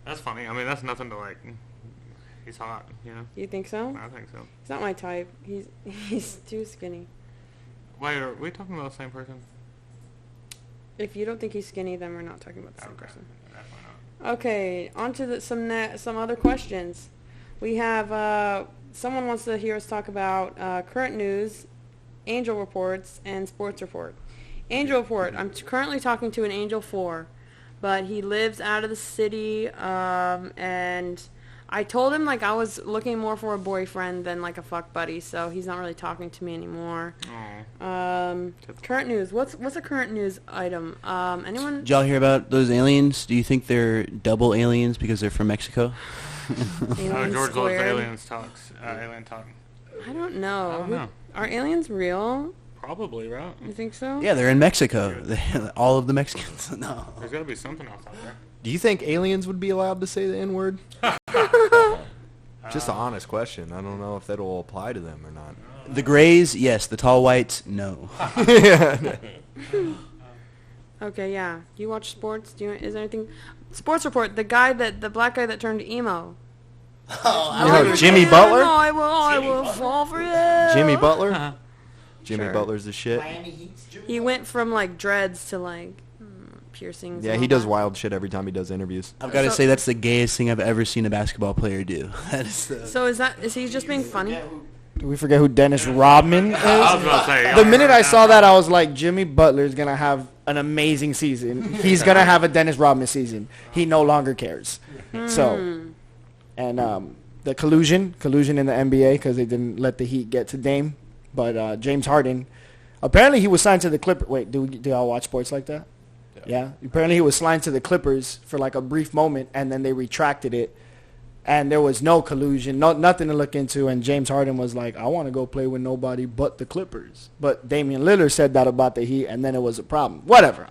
That's funny. I mean, that's nothing to like. He's hot, you know? You think so? I think so. He's not my type. He's too skinny. Wait, are we talking about the same person? If you don't think he's skinny, then we're not talking about the same Okay. person. Definitely not. Okay, on to some other questions. We have, someone wants to hear us talk about current news, Angel Reports, and Sports Report. Angel Report, I'm currently talking to an Angel 4, but he lives out of the city, and I told him, like, I was looking more for a boyfriend than, like, a fuck buddy, so he's not really talking to me anymore. Oh. Current news. What's a current news item? Anyone? Did y'all hear about those aliens? Do you think they're double aliens because they're from Mexico? Alien George squared? loves aliens talks. Alien talk. I don't know. I don't know. Are aliens real? Probably, right? You think so? Yeah, they're in Mexico. All of the Mexicans. No. There's got to be something else out there. Do you think aliens would be allowed to say the N-word? Just an honest question. I don't know if that'll apply to them or not. The Greys, yes. The tall whites, no. Okay, yeah. You watch sports? Is there anything? Sports Report. The black guy that turned emo. Jimmy Butler? No, I will fall for you. Jimmy Butler? Jimmy Sure. Butler's the shit. He went from like dreads to like piercings. Yeah, and he all does that. wild shit every time he does interviews. I've got to So- say that's the gayest thing I've ever seen a basketball player do. That is the... So is he just being funny? Do we forget who Dennis Rodman is? I was about to say. The minute I saw that, I was like, Jimmy Butler is going to have an amazing season. He's going to have a Dennis Rodman season. He no longer cares. So, and the collusion in the NBA because they didn't let the Heat get to Dame. But James Harden, apparently he was signed to the Clippers. Wait, do y'all watch sports like that? Yeah. Apparently he was signed to the Clippers for like a brief moment, and then they retracted it and there was no collusion, nothing to look into. And James Harden was like, I want to go play with nobody but the Clippers. But Damian Lillard said that about the Heat, and then it was a problem. Whatever.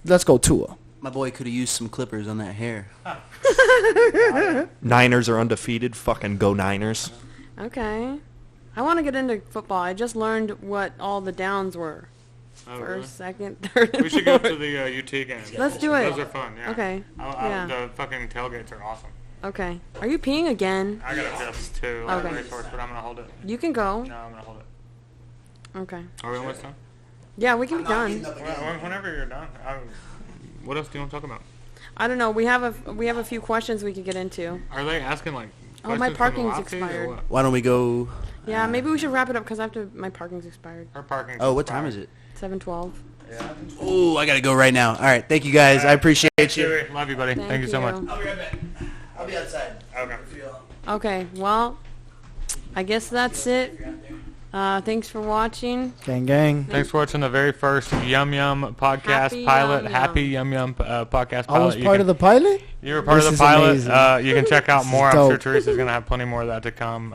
Let's go Tua. My boy could have used some clippers on that hair. Niners are undefeated. Fucking go Niners. Okay. I want to get into football. I just learned what all the downs were. Oh, First, really? second, third, and We should go fourth. to the UT games. Let's do it. Those are fun, yeah. Okay. Yeah. The fucking tailgates are awesome. Okay. Are you peeing again? I got a piss too, Okay. racehorse, but I'm going to hold it. You can go. No, I'm going to hold it. Okay. Are we almost done? Yeah, we can be done. Whenever you're done. What else do you want to talk about? I don't know. We have a few questions we could get into. Are they asking, like, Oh, my questions from the parking's live feed or expired. what? Why don't we go? Yeah, maybe we should wrap it up because my parking's expired. Our parking's Oh, what time is it? 7:12. Yeah. Oh, I gotta go right now. All right, thank you guys. I appreciate you. Dewey, love you, buddy. Thank you so much. I'll be right back. I'll be outside. Okay. Okay. Well, I guess that's it. Thanks for watching. Gang, gang. Thanks for watching the very first Yum Yum podcast Happy pilot. Yum Yum. Happy Yum Yum podcast I was pilot. part of the pilot? You were part This of the is pilot. amazing. You can check out This is more. I'm sure dope. Teresa's going to have plenty more of that to come.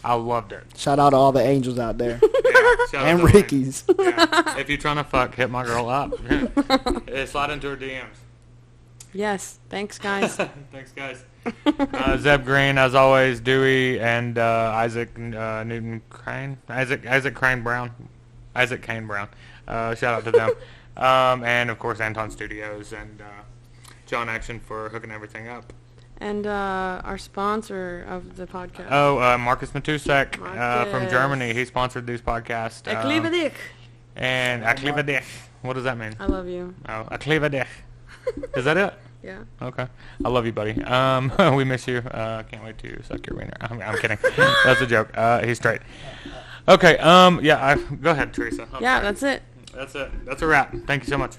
I loved it. Shout out to all the angels out there. Yeah, shout out And to Ricky's. Yeah. If you're trying to fuck, hit my girl up. Slide into her DMs. Yes. Thanks, guys. Thanks, guys. Zeb Green, as always, Dewey, and Isaac Newton Crane. Isaac Crane Brown. Isaac Kane Brown. Shout out to them. And, of course, Anton Studios and John Action for hooking everything up. And our sponsor of the podcast. Oh, Marcus Matusek from Marcus. Germany. He sponsored these podcasts. Ich liebe dich. And ich liebe dich. What does that mean? I love you. Oh, ich liebe dich. Is that it? Yeah. Okay. I love you, buddy. We miss you. Can't wait to suck your wiener. I'm kidding. That's a joke. He's straight. Okay. Yeah. Go ahead, Teresa. Yeah, that's it. That's it. That's a wrap. Thank you so much.